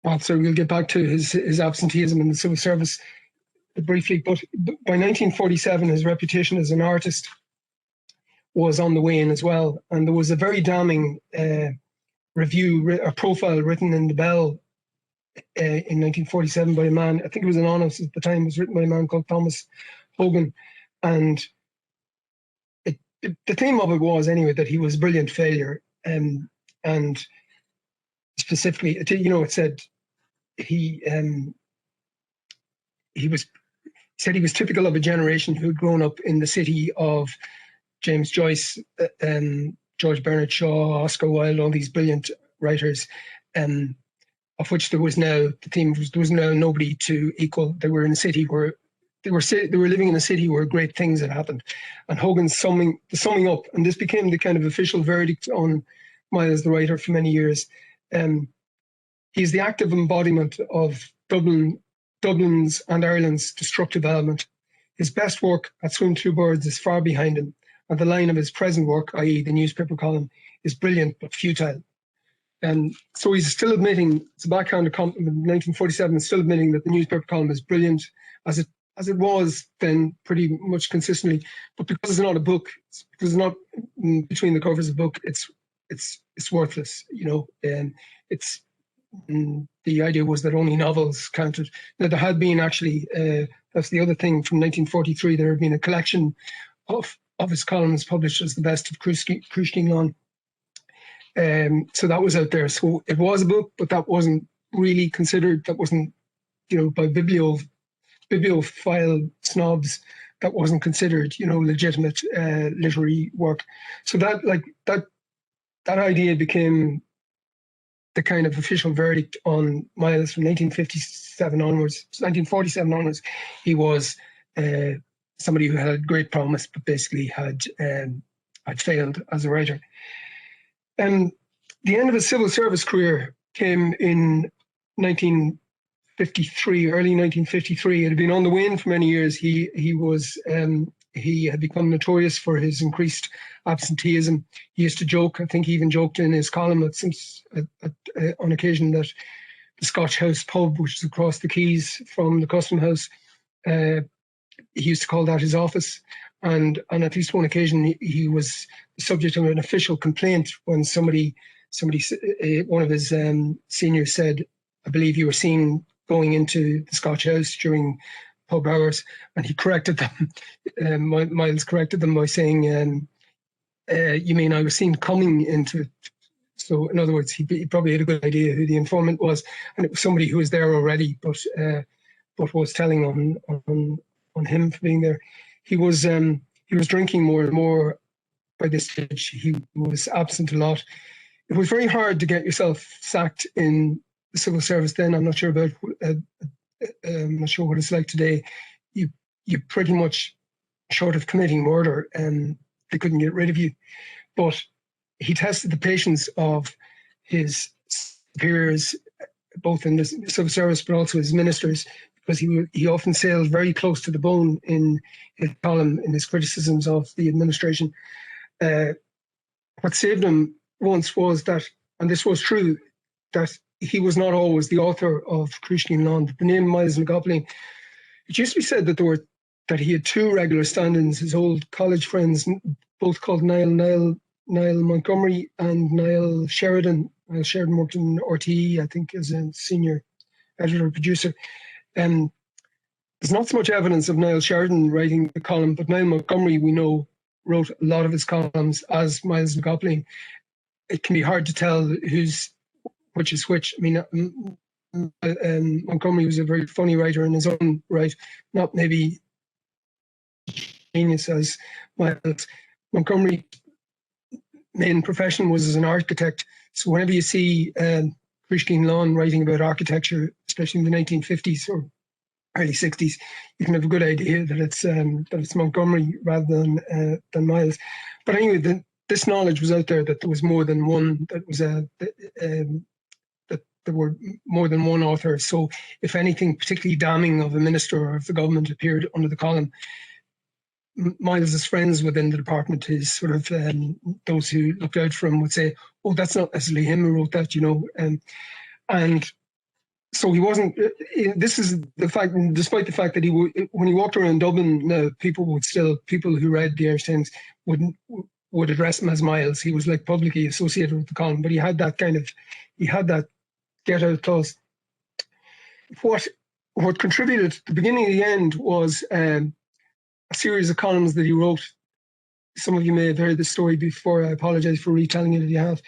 Well, so we'll get back to his absenteeism in the civil service briefly, but by 1947, his reputation as an artist was on the wane as well, and there was a very damning profile written in the Bell in 1947 by a man. I think it was anonymous at the time. It was written by a man called Thomas Hogan, and the theme of it was, anyway, that he was a brilliant failure. and specifically, it said he was typical of a generation who had grown up in the city of James Joyce, George Bernard Shaw, Oscar Wilde, all these brilliant writers, of which there was now nobody to equal. They were in a city where they were living in a city where great things had happened. And Hogan's summing up, and this became the kind of official verdict on Myles the writer for many years. He's the active embodiment of Dublin's and Ireland's destructive element. His best work at Swim Through Birds is far behind him, and the line of his present work, i.e. the newspaper column, is brilliant but futile. So he's still admitting, it's a backhanded compliment in 1947, is still admitting that the newspaper column is brilliant, as it was then pretty much consistently. But because it's not a book, because it's not between the covers of a book, it's worthless, it's the idea was that only novels counted. Now, there had been actually, that's the other thing, from 1943, there had been a collection of his columns published as the best of Cruisking Lawn. So that was out there. So it was a book, but that wasn't really considered, that wasn't, by bibliophile snobs, that wasn't considered, legitimate literary work. So that idea became the kind of official verdict on Myles from 1947 onwards. He was somebody who had great promise, but basically had failed as a writer. The end of his civil service career came in early 1953. It had been on the wane for many years. He had become notorious for his increased absenteeism. He used to joke, I think he even joked in his column on occasion, that the Scotch House pub, which is across the quays from the Custom House, he used to call that his office. And on at least one occasion, he was the subject of an official complaint when one of his seniors said, I believe you were seen going into the Scotch House during pub hours, and he corrected them. Myles corrected them by saying, you mean I was seen coming into it? So in other words, he probably had a good idea who the informant was, and it was somebody who was there already, but was telling on him for being there. He was drinking more and more by this stage. He was absent a lot. It was very hard to get yourself sacked in the civil service then. I'm not sure about I'm not sure what it's like today. You pretty much, short of committing murder, they couldn't get rid of you. But he tested the patience of his superiors, both in the civil service but also his ministers, because he often sailed very close to the bone in his column, in his criticisms of the administration. What saved him once was that, and this was true, that he was not always the author of Cruisking Lawn. The name Myles gCopaleen, it used to be said that he had two regular stand-ins, his old college friends, both called Niall Montgomery and Niall Sheridan. Niall Sheridan worked in RTE, I think, as a senior editor-producer. There's not so much evidence of Niall Sheridan writing the column, but Niall Montgomery, we know, wrote a lot of his columns as Myles gCopaleen. It can be hard to tell which is which. I mean, Montgomery was a very funny writer in his own right, not maybe genius as Myles. Montgomery's main profession was as an architect. So whenever you see Cruisking Lawn writing about architecture, especially in the 1950s or early 60s, you can have a good idea that it's Montgomery rather than Myles. But anyway, this knowledge was out there that there was more than one. That there were more than one author. So if anything particularly damning of a minister or of the government appeared under the column, Myles's friends within the department, his sort of those who looked out for him, would say, "Oh, that's not necessarily him who wrote that," and so he wasn't. This is the fact. Despite the fact that when he walked around Dublin, people who read the Irish Times would address him as Myles. He was like publicly associated with the column, but he had that get out clause. What contributed to the beginning and the end was a series of columns that he wrote some of you may have heard the story before. I apologise for retelling it if you have.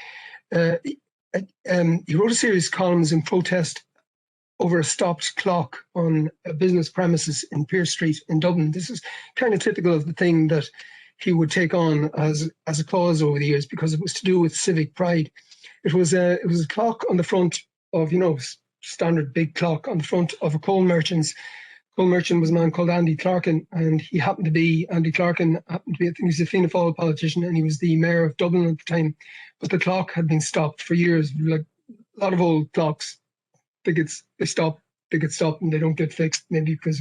He wrote a series of columns in protest over a stopped clock on a business premises in Pearse Street in Dublin. This is kind of typical of the thing that he would take on as a cause over the years, because it was to do with civic pride. It was a clock on the front of, standard big clock on the front of a coal merchant's. Coal merchant was a man called Andy Clarkin, and Andy Clarkin happened to be, I think he was a Fianna Fáil politician, and he was the mayor of Dublin at the time. But the clock had been stopped for years. Like a lot of old clocks, they get stopped, and they don't get fixed, maybe because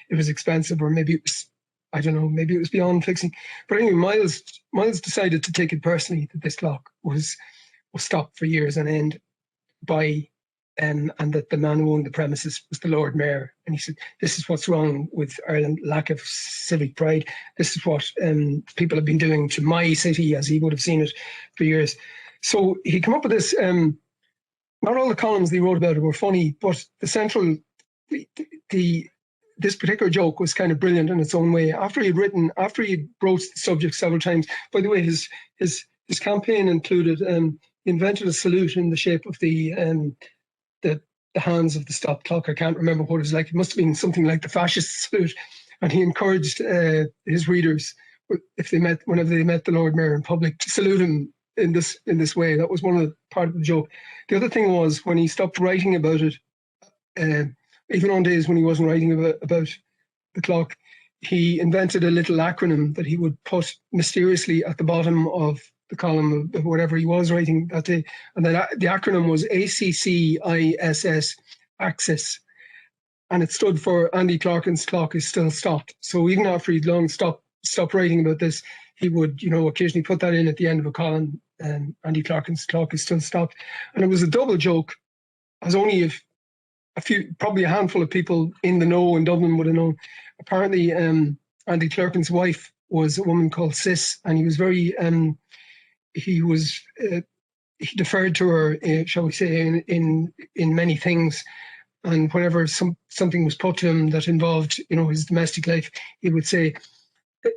it was expensive, or maybe it was, I don't know, maybe it was beyond fixing. But anyway, Myles decided to take it personally that this clock was stopped for years on end by and that the man who owned the premises was the Lord Mayor. And he said, this is what's wrong with Ireland, lack of civic pride. This is what people have been doing to my city, as he would have seen it for years. So he came up with this. Not all the columns he wrote about it were funny, but this particular joke was kind of brilliant in its own way. After he broached the subject several times, by the way, his campaign included, he invented a salute in the shape of the hands of the stopped clock. I can't remember what it was like. It must have been something like the fascist salute. And he encouraged his readers, whenever they met the Lord Mayor in public, to salute him in this way. That was one of the part of the joke. The other thing was, when he stopped writing about it, even on days when he wasn't writing about the clock, he invented a little acronym that he would put mysteriously at the bottom of the column of whatever he was writing that day. And then the acronym was ACCISS, Access. And it stood for Andy Clarkin's clock is still stopped. So even after he'd long stopped writing about this, he would, occasionally put that in at the end of a column, Andy Clarkin's clock is still stopped. And it was a double joke, as only probably a handful of people in the know in Dublin would have known. Apparently, Andy Clarkin's wife was a woman called Sis, and he was very... he deferred to her, shall we say, in many things. And whenever something was put to him that involved, his domestic life, he would say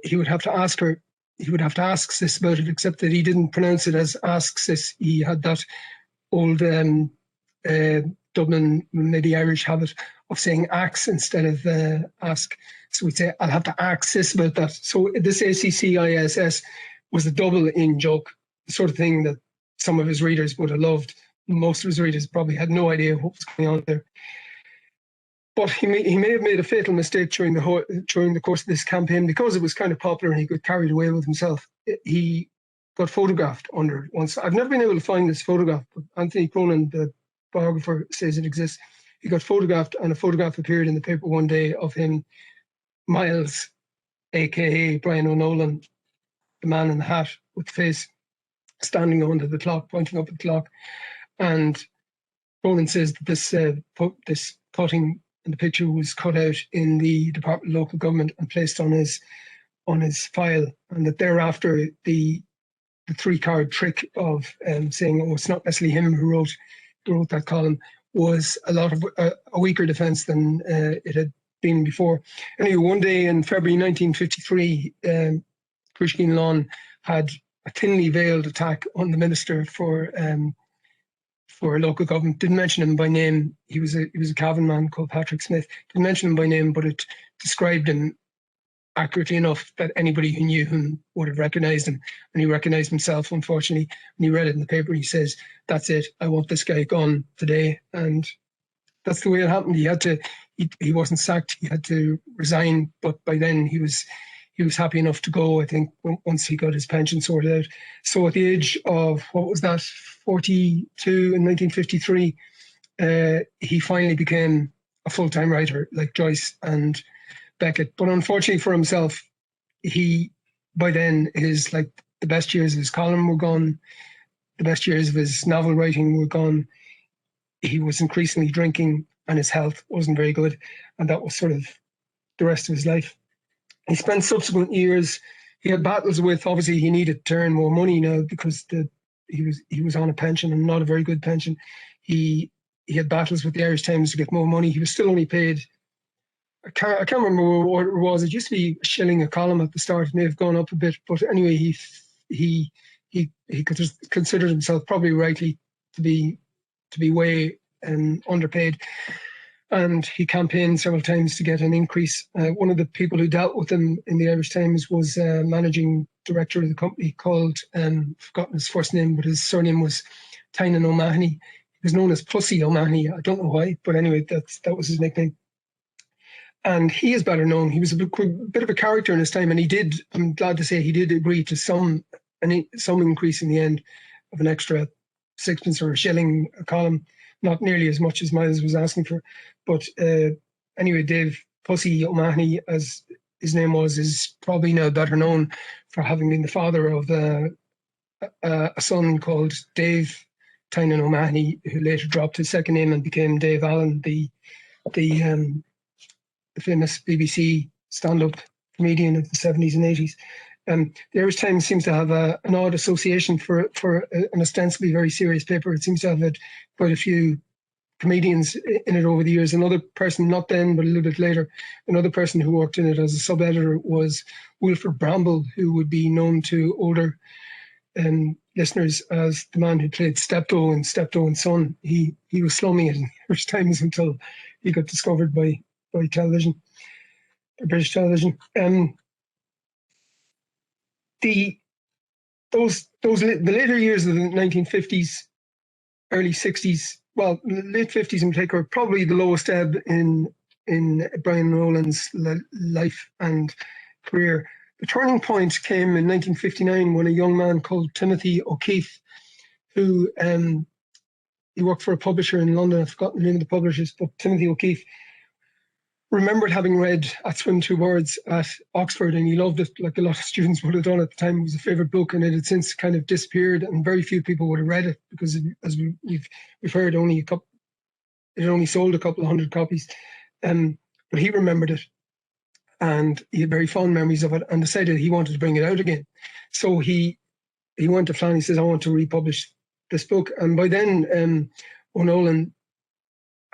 he would have to ask her. He would have to ask Sis about it, except that he didn't pronounce it as ask Sis. He had that old Dublin, maybe Irish habit of saying ax instead of ask. So we'd say, I'll have to ask Sis about that. So this ACCISS was a double in joke, the sort of thing that some of his readers would have loved. Most of his readers probably had no idea what was going on there. But he may have made a fatal mistake during the course of this campaign, because it was kind of popular and he got carried away with himself. He got photographed under it once. I've never been able to find this photograph, but Anthony Cronin, the biographer, says it exists. He got photographed, and a photograph appeared in the paper one day of him, Myles, aka Brian O'Nolan, the man in the hat with the face, standing under the clock, pointing up at the clock. And Cronin says that this cutting in the picture was cut out in the Department of Local Government and placed on his file, and that thereafter the three-card trick of saying, "Oh, it's not necessarily him who wrote that column," was a lot of a weaker defence than it had been before. Anyway, one day in February 1953, Cruiskeen Lawn had a thinly veiled attack on the Minister for local government. Didn't mention him by name. He was a Cavan man called Patrick Smith. Didn't mention him by name, but it described him accurately enough that anybody who knew him would have recognised him. And he recognised himself, unfortunately. When he read it in the paper, he says, "That's it. I want this guy gone today." And that's the way it happened. He wasn't sacked. He had to resign. But by then he was happy enough to go, I think, once he got his pension sorted out. So at the age of, 42 in 1953, he finally became a full-time writer like Joyce and Beckett. But unfortunately for himself, by then, the best years of his column were gone. The best years of his novel writing were gone. He was increasingly drinking, and his health wasn't very good. And that was sort of the rest of his life. He spent subsequent years, he had battles with, obviously he needed to earn more money now because he was on a pension, and not a very good pension. He had battles with the Irish Times to get more money. He was still only paid I can't remember what it was. It used to be a shilling a column at the start. It may have gone up a bit, but anyway, he considered himself, probably rightly, to be way underpaid, and he campaigned several times to get an increase. One of the people who dealt with him in the Irish Times was managing director of the company called, forgotten his first name, but his surname was Tynan O'Mahony. He was known as Pussy O'Mahony. I don't know why, but anyway, that was his nickname. And he is better known. He was a bit of a character in his time, and he did, I'm glad to say, he did agree to some increase in the end of an extra sixpence or a shilling a column, not nearly as much as Myles was asking for. But anyway, Dave Pussy O'Mahony, as his name was, is probably now better known for having been the father of a son called Dave Tynan O'Mahony, who later dropped his second name and became Dave Allen, the famous BBC stand-up comedian of the 70s and 80s. The Irish Times seems to have an odd association for an ostensibly very serious paper. It seems to have had quite a few comedians in it over the years. Another person, not then, but a little bit later, another person who worked in it as a sub-editor was Wilfred Bramble, who would be known to older listeners as the man who played Steptoe in Steptoe and Son. He was slumming it in the Irish Times until he got discovered by television, British television. The later years of the 1950s, early 60s, well, late 50s in particular, probably the lowest ebb in Brian Nolan's life and career. The turning point came in 1959 when a young man called Timothy O'Keefe, who he worked for a publisher in London. I've forgotten the name of the publishers, but Timothy O'Keefe remembered having read At Swim Two Birds at Oxford, and he loved it, like a lot of students would have done at the time. It was a favourite book, and it had since kind of disappeared, and very few people would have read it because, as we've heard, it only sold a couple of hundred copies. But he remembered it, and he had very fond memories of it, and decided he wanted to bring it out again. So he went to Flann. He says, "I want to republish this book," and by then O'Nolan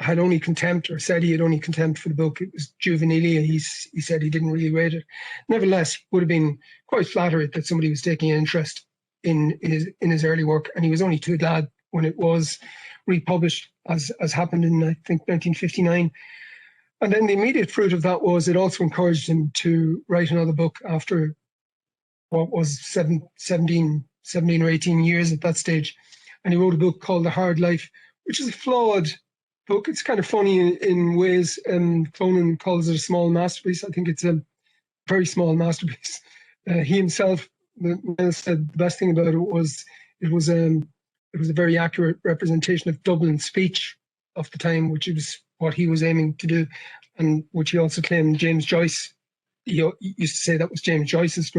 had only contempt, or said he had only contempt for the book. It was juvenilia. He said he didn't really rate it. Nevertheless, he would have been quite flattered that somebody was taking an interest in his early work, and he was only too glad when it was republished, as happened in, I think, 1959. And then the immediate fruit of that was it also encouraged him to write another book after what was 17 or 18 years at that stage. And he wrote a book called The Hard Life, which is a flawed book. It's kind of funny in ways. Cronin calls it a small masterpiece. I think it's a very small masterpiece. He himself said the best thing about it was it was a very accurate representation of Dublin speech of the time, which was what he was aiming to do, and which he also claimed James Joyce. He used to say that was James Joyce's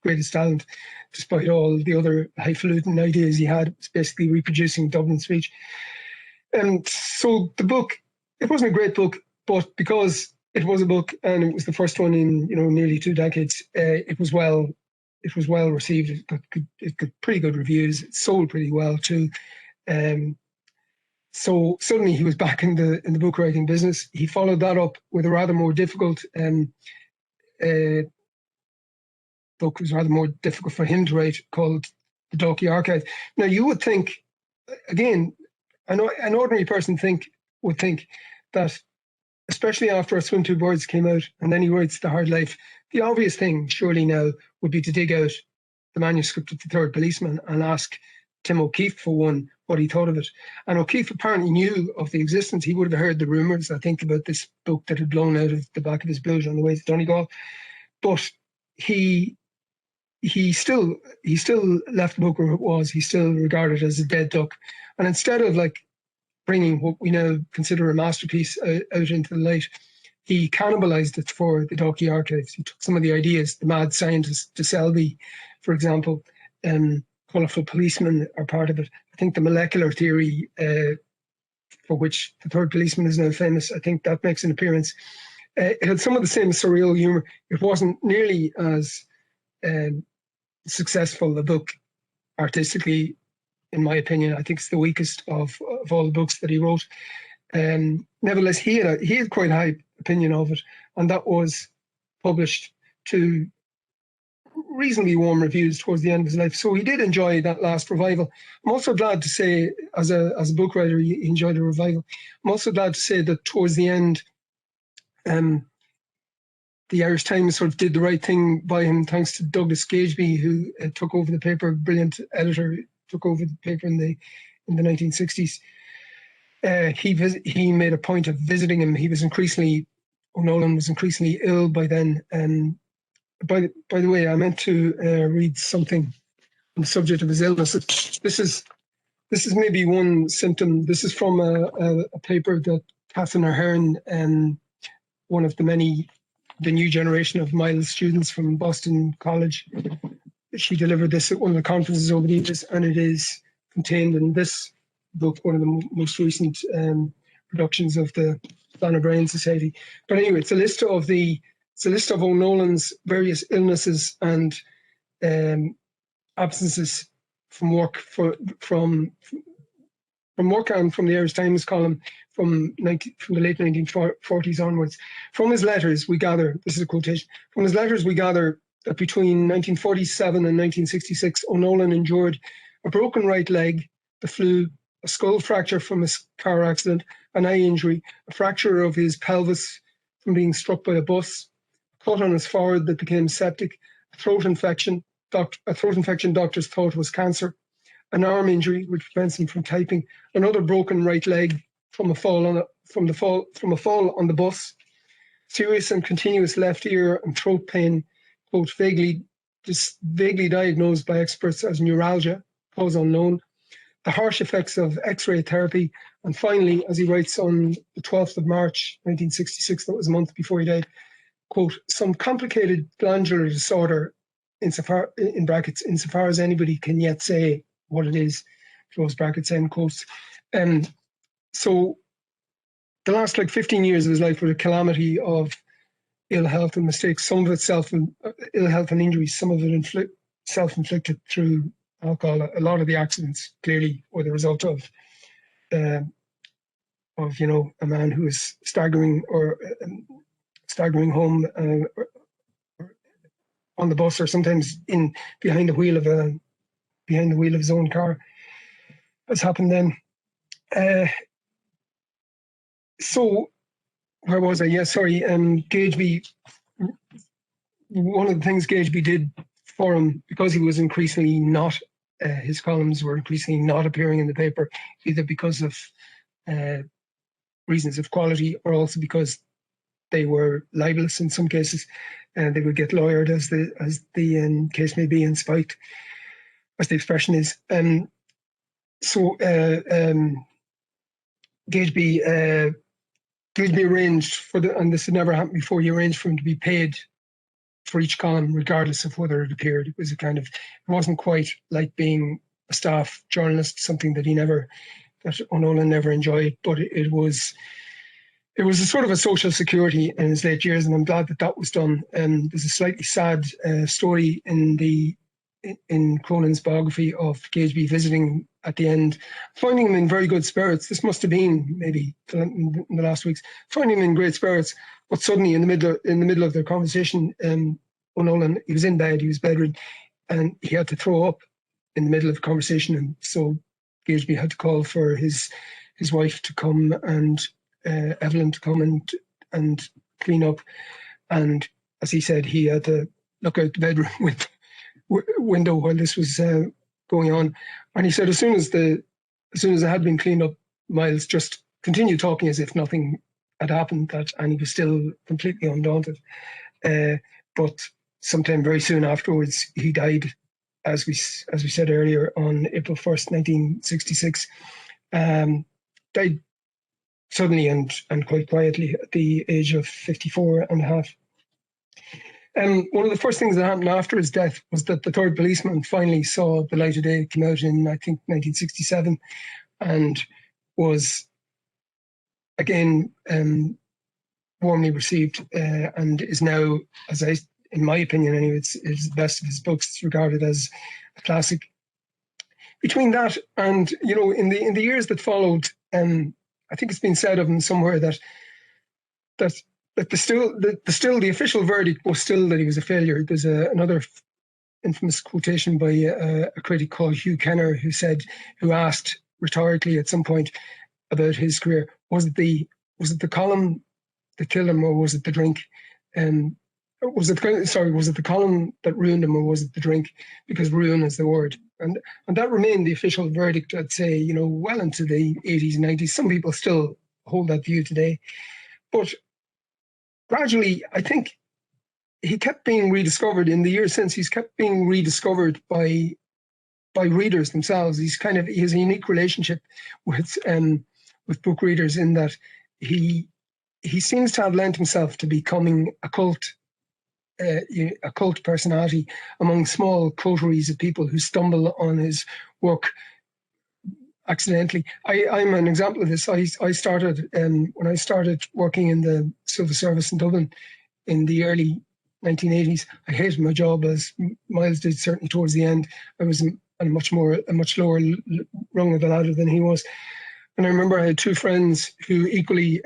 greatest talent, despite all the other highfalutin ideas he had. It was basically reproducing Dublin speech. And so the book, it wasn't a great book, but because it was a book and it was the first one in nearly 2 decades, it was well received. It got pretty good reviews. It sold pretty well too. So suddenly he was back in the book writing business. He followed that up with a rather more difficult book. Was rather more difficult for him to write, called The Dalkey Archive. Now you would think, again, an ordinary person would think that, especially after A Swim Two Birds came out and then he writes The Hard Life, the obvious thing surely now would be to dig out the manuscript of The Third Policeman and ask Tim O'Keefe, for one, what he thought of it. And O'Keefe apparently knew of the existence. He would have heard the rumours, I think, about this book that had blown out of the back of his boot on the way to Donegal. But he still left the book where it was. He still regarded it as a dead duck. And instead of bringing what we now consider a masterpiece out into the light, he cannibalized it for the Dalkey Archives. He took some of the ideas, the mad scientist de Selby, for example, colourful policemen are part of it. I think the molecular theory, for which The Third Policeman is now famous, I think that makes an appearance. It had some of the same surreal humour. It wasn't nearly as successful a book artistically, in my opinion. I think it's the weakest of all the books that he wrote. Nevertheless, he had quite a high opinion of it, and that was published to reasonably warm reviews towards the end of his life. So he did enjoy that last revival. I'm also glad to say, as a book writer, he enjoyed the revival. I'm also glad to say that towards the end, the Irish Times sort of did the right thing by him, thanks to Douglas Gageby, who took over the paper, brilliant editor, took over the paper in the 1960s. He made a point of visiting him. O'Nolan was increasingly ill by then. By the way, I meant to read something on the subject of his illness. This is maybe one symptom. This is from a paper that Catherine Ahern, one of the new generation of Myles students from Boston College, she delivered this at one of the conferences over the years, and it is contained in this book, one of the most recent productions of the Flann O'Brien Society. But anyway, it's a list of O'Nolan's various illnesses and absences from work, from work and from the Irish Times column from the late 1940s onwards. From his letters, we gather, this is a quotation, from his letters we gather that between 1947 and 1966, O'Nolan endured a broken right leg, the flu, a skull fracture from a car accident, an eye injury, a fracture of his pelvis from being struck by a bus, a cut on his forehead that became septic, a throat infection doctors thought was cancer, an arm injury which prevents him from typing, another broken right leg from a fall on the bus, serious and continuous left ear and throat pain, quote, vaguely diagnosed by experts as neuralgia, cause unknown, the harsh effects of X-ray therapy, and finally, as he writes on the 12th of March 1966, that was a month before he died, quote, some complicated glandular disorder, insofar as anybody can yet say what it is, close brackets, end quotes. So the last 15 years of his life were a calamity of ill health and mistakes, some of it ill health and injuries, some of it self-inflicted through alcohol. A lot of the accidents clearly were the result of a man who is staggering home on the bus, or sometimes behind the wheel of his own car, as happened then. So where was I? Yeah, sorry. Gageby. One of the things Gageby did for him, because he was increasingly not, his columns were increasingly not appearing in the paper, either because of reasons of quality or also because they were libelous in some cases, and they would get lawyered, as the case may be, and spiked, as the expression is. So Gageby arranged and this had never happened before, he arranged for him to be paid for each column, regardless of whether it appeared. It was it wasn't quite like being a staff journalist, something that O'Nolan never enjoyed, but it was a sort of a social security in his late years, and I'm glad that was done. There's a slightly sad story in Cronin's biography of Gageby visiting at the end, finding him in very good spirits. This must have been maybe in the last weeks, finding him in great spirits, but suddenly in the middle of their conversation, O'Nolan, he was in bed, he was bedridden, and he had to throw up in the middle of the conversation, and so Gageby had to call for his wife to come, and Evelyn to come and clean up. And as he said, he had to look out the bedroom window while this was going on. And he said as soon as it had been cleaned up, Myles just continued talking as if nothing had happened, and he was still completely undaunted. But sometime very soon afterwards, he died, as we said earlier, on April 1st, 1966. Died suddenly and quite quietly at the age of 54 and a half. One of the first things that happened after his death was that the third policeman finally saw the light of day. Came out in, I think, 1967, and was again warmly received, and is now, in my opinion anyway, it's the best of his books. It's regarded as a classic. Between that and, in the years that followed, I think it's been said of him somewhere that But the official verdict was still that he was a failure. There's another infamous quotation by a critic called Hugh Kenner, who asked rhetorically at some point about his career, was it the column that killed him, or was it the drink? Was it the column that ruined him, or was it the drink? Because ruin is the word, and that remained the official verdict. I'd say, well into the 80s and 90s. Some people still hold that view today, but gradually, I think he kept being rediscovered in the years since. He's kept being rediscovered by readers themselves. He has a unique relationship with book readers in that he seems to have lent himself to becoming a cult personality among small coteries of people who stumble on his work accidentally. I'm an example of this. I started when I started working in the civil service in Dublin in the early 1980s. I hated my job, as Myles did, certainly towards the end. I was a much lower rung of the ladder than he was. And I remember I had two friends who equally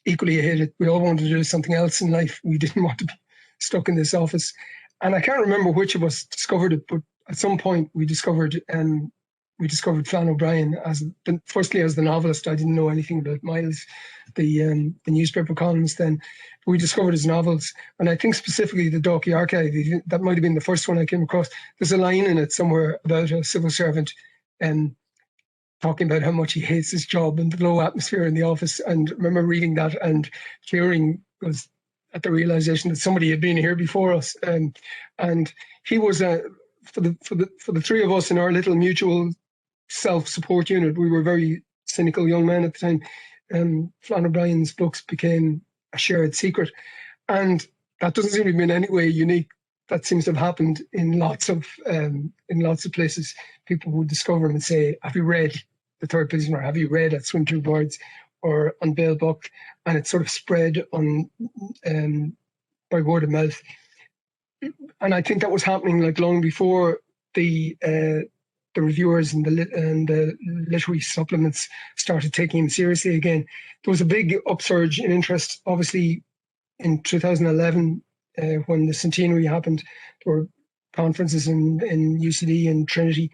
hated it. We all wanted to do something else in life. We didn't want to be stuck in this office. And I can't remember which of us discovered it, but at some point we discovered Flann O'Brien firstly as the novelist. I didn't know anything about Myles, the newspaper columnist then. We discovered his novels, and I think specifically the Dalkey Archive. That might have been the first one I came across. There's a line in it somewhere about a civil servant talking about how much he hates his job and the low atmosphere in the office. And I remember reading that and cheering was at the realization that somebody had been here before us. And he was for the three of us in our little mutual self-support unit. We were very cynical young men at the time. Flann O'Brien's books became a shared secret, and that doesn't seem to be in any way unique. That seems to have happened in lots of places. People would discover them and say, "Have you read The Third Prisoner? Have you read At Swim Through Birds or On Bale Buck?" And it sort of spread on by word of mouth. And I think that was happening like long before the reviewers and the literary supplements started taking him seriously again. There was a big upsurge in interest, obviously, in 2011 when the centenary happened. There were conferences in UCD and Trinity.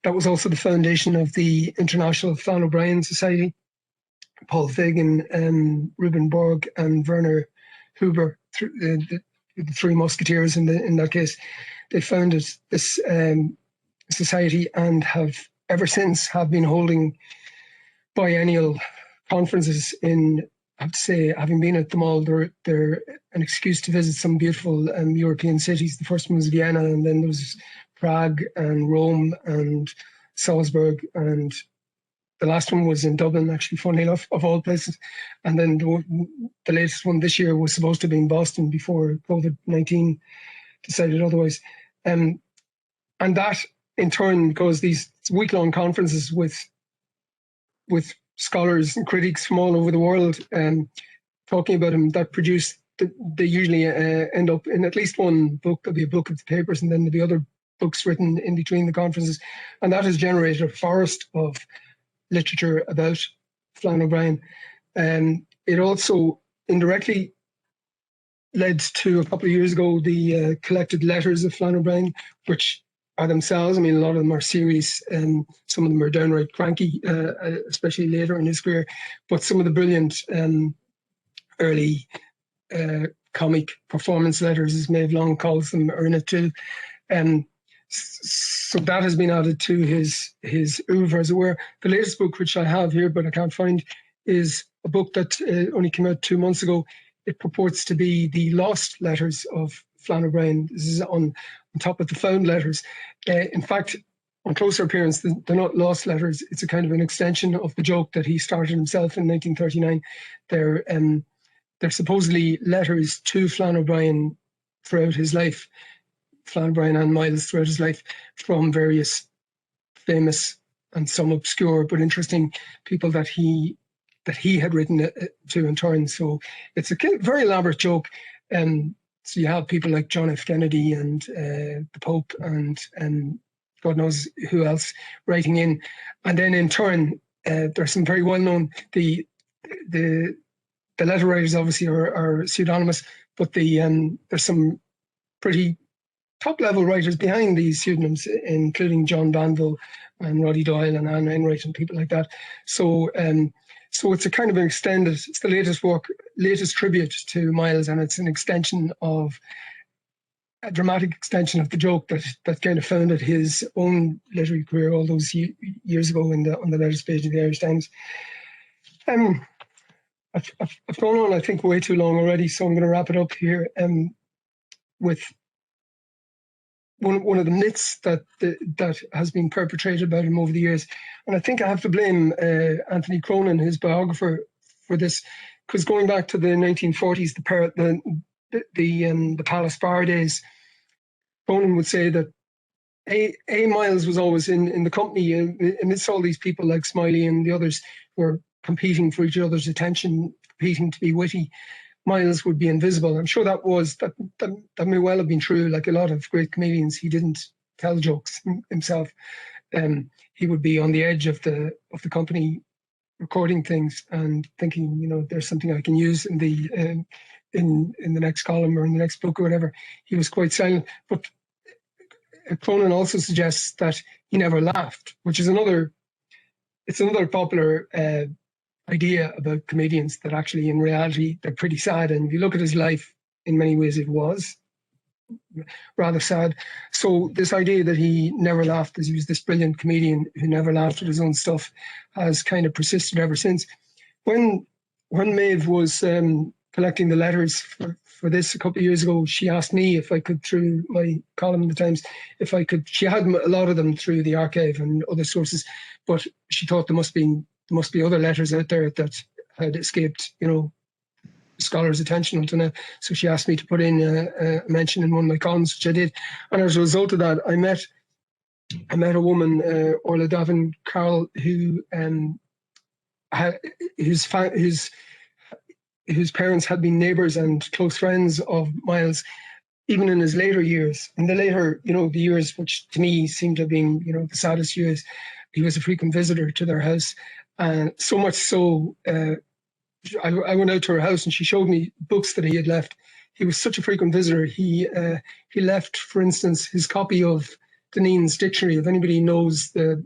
That was also the foundation of the International Flann O'Brien Society. Paul Fagan, Ruben Borg, and Werner Huber, the three musketeers in that case, they founded this society and have ever since been holding biennial conferences in, I have to say, having been at them all, they're an excuse to visit some beautiful European cities. The first one was Vienna, and then there was Prague and Rome and Salzburg, and the last one was in Dublin, actually, funnily enough, of all places. And then the latest one this year was supposed to be in Boston before COVID-19 decided otherwise. And that, in turn, goes these week-long conferences with scholars and critics from all over the world talking about him, that produce, they usually end up in at least one book. There'll be a book of the papers, and then there'll be other books written in between the conferences. And that has generated a forest of literature about Flann O'Brien. It also indirectly led to, a couple of years ago, the collected letters of Flann O'Brien, which are themselves, I mean, a lot of them are serious, some of them are downright cranky, especially later in his career, but some of the brilliant early comic performance letters, as Maeve Long calls them, are in it too. So that has been added to his oeuvre, as it were. The latest book, which I have here but I can't find, is a book that only came out 2 months ago. It purports to be the lost letters of Flann O'Brien. This is on top of the found letters. In fact, on closer appearance, they're not lost letters. It's a kind of an extension of the joke that he started himself in 1939. They're supposedly letters to Flann O'Brien throughout his life, Flann O'Brien and Myles throughout his life, from various famous and some obscure but interesting people that he had written to in turn. So it's a very elaborate joke. So you have people like John F. Kennedy and the Pope and God knows who else writing in. And then in turn, there's some very well-known, the the letter writers obviously are pseudonymous, but there's some pretty top-level writers behind these pseudonyms, including John Banville and Roddy Doyle and Anne Enright and people like that. So so it's a kind of an extended, it's the latest work, latest tribute to Myles, and it's an extension of, a dramatic extension of the joke that kind of founded his own literary career all those years ago on the letters page of the Irish Times. I've gone on, I think, way too long already, so I'm going to wrap it up here with one of the myths that has been perpetrated about him over the years. And I think I have to blame Anthony Cronin, his biographer, for this, because going back to the 1940s, the Palace Bar days, Cronin would say that Myles was always in the company amidst all these people like Smiley and the others who were competing for each other's attention, competing to be witty. Myles would be invisible. I'm sure that may well have been true. Like a lot of great comedians, he didn't tell jokes himself. He would be on the edge of the company, recording things and thinking, you know, there's something I can use in the next column or in the next book or whatever. He was quite silent. But Cronin also suggests that he never laughed, which is another popular idea about comedians, that actually in reality they're pretty sad. And if you look at his life, in many ways it was rather sad. So this idea that he never laughed, because he was this brilliant comedian who never laughed at his own stuff, has kind of persisted ever since. When Maeve was collecting the letters for this a couple of years ago, she asked me if I could, through my column in the Times, if I could. She had a lot of them through the archive and other sources, but she thought there must be other letters out there that had escaped, you know, scholars' attention until now. So she asked me to put in a mention in one of my columns, which I did. And as a result of that, I met a woman, Orla Davin Carl, who whose parents had been neighbours and close friends of Myles, even in his later years. In the later, you know, the years which to me seemed to have been, you know, the saddest years, he was a frequent visitor to their house. And so much so, I went out to her house and she showed me books that he had left. He was such a frequent visitor. He left, for instance, his copy of Dineen's Dictionary. If anybody knows the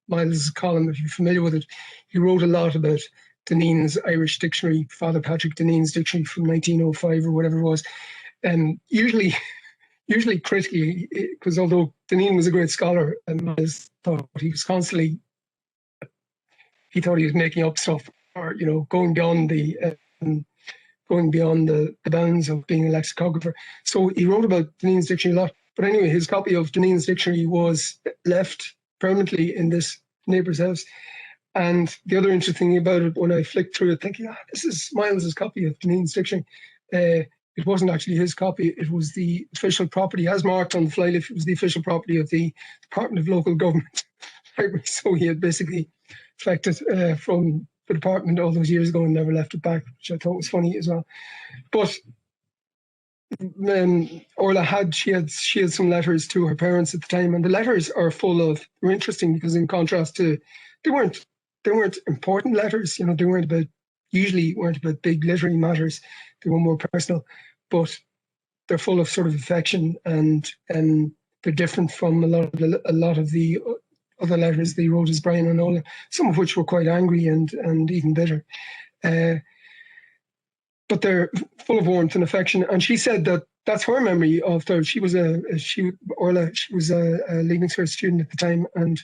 Myles column, if you're familiar with it, he wrote a lot about Dineen's Irish Dictionary, Father Patrick Dineen's Dictionary from 1905 or whatever it was. Usually critically, because although Dineen was a great scholar, Myles thought he was constantly, he thought he was making up stuff, or, you know, going beyond the bounds of being a lexicographer. So he wrote about Dineen's Dictionary a lot. But anyway, his copy of Dineen's Dictionary was left permanently in this neighbour's house. And the other interesting thing about it, when I flicked through it, thinking, this is Myles's copy of Dineen's Dictionary, it wasn't actually his copy. It was the official property, as marked on the flyleaf. It was the official property of the Department of Local Government. So he had basically collected from the department all those years ago and never left it back, which I thought was funny as well. But Orla had some letters to her parents at the time, and the letters are were interesting because, in contrast to, they weren't important letters, you know, they usually weren't about big literary matters. They were more personal, but they're full of sort of affection, and they're different from a lot of the other letters they wrote as Brian and Ola, some of which were quite angry and even bitter. But they're full of warmth and affection. And she said that that's her memory of her. She was a Leaving Cert student at the time, and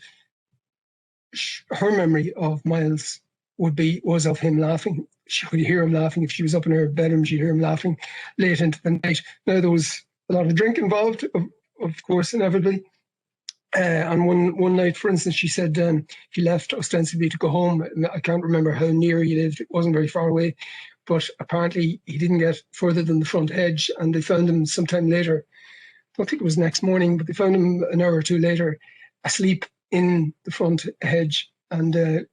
her memory of Myles was of him laughing. She would hear him laughing. If she was up in her bedroom, she'd hear him laughing late into the night. Now, there was a lot of drink involved, of course, inevitably. And one night, for instance, she said he left ostensibly to go home. I can't remember how near he lived. It wasn't very far away. But apparently he didn't get further than the front hedge, and they found him sometime later. I don't think it was next morning, but they found him an hour or two later, asleep in the front hedge. And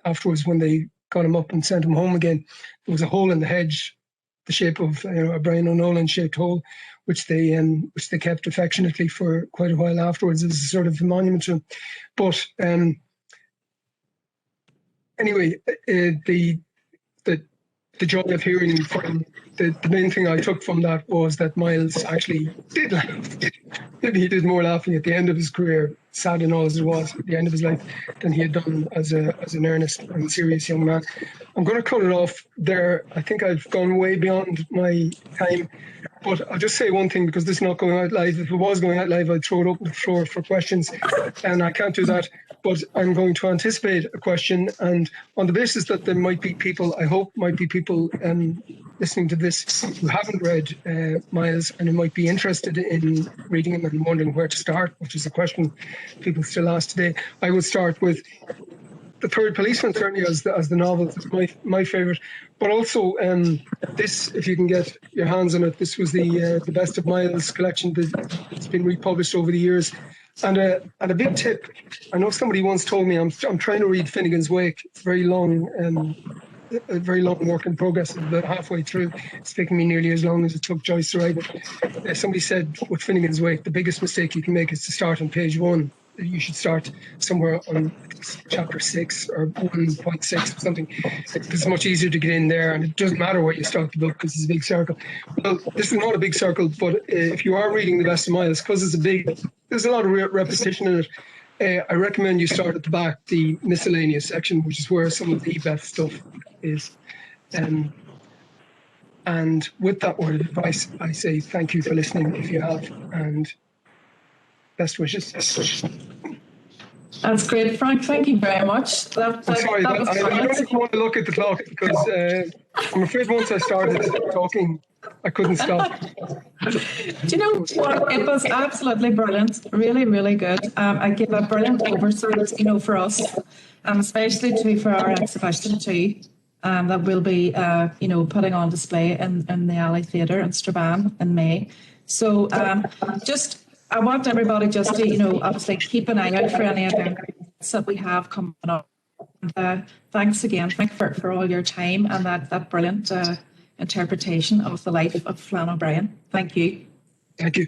afterwards, when they got him up and sent him home again, there was a hole in the hedge, the shape of a Brian O'Nolan shaped hole, which they kept affectionately for quite a while afterwards as a sort of a monument to him. But anyway, the the joy of hearing from the main thing I took from that was that Myles actually did laugh. Maybe he did more laughing at the end of his career, sad and all as it was, at the end of his life, than he had done as an earnest and serious young man. I'm going to cut it off there. I think I've gone way beyond my time. But I'll just say one thing, because this is not going out live. If it was going out live, I'd throw it open the floor for questions, and I can't do that. But I'm going to anticipate a question, and on the basis that there might be people, I hope might be people listening to this who haven't read Myles and who might be interested in reading him and wondering where to start, which is a question people still ask today. I would start with The Third Policeman, certainly as the novel. It's my favourite. But also this, if you can get your hands on it, this was the Best of Myles collection. It's been republished over the years. And a big tip, I know somebody once told me, I'm trying to read Finnegan's Wake. It's very long, a very long work in progress. About halfway through. It's taken me nearly as long as it took Joyce to write it. Somebody said with Finnegan's Wake, the biggest mistake you can make is to start on page 1. You should start somewhere on chapter 6 or 1.6 or something. It's much easier to get in there, and it doesn't matter where you start the book because it's a big circle. Well, this is not a big circle, but if you are reading The Best of Myles, because there's a lot of repetition in it, I recommend you start at the back, the miscellaneous section, which is where some of the best stuff is. And with that word of advice, I say thank you for listening if you have, and best wishes. That's great, Frank. Thank you very much. I'm sorry, I don't even want to look at the clock because I'm afraid once I started talking, I couldn't stop. Do you know what? It was absolutely brilliant. Really, really good. I give a brilliant oversight, for us, especially for our exhibition too. That we'll be, putting on display in the Alley Theatre in Strabane in May. So I want everybody just to, obviously keep an eye out for any events that we have coming up. And, thanks again, Frank, for all your time and that brilliant interpretation of the life of Flann O'Brien. Thank you. Thank you.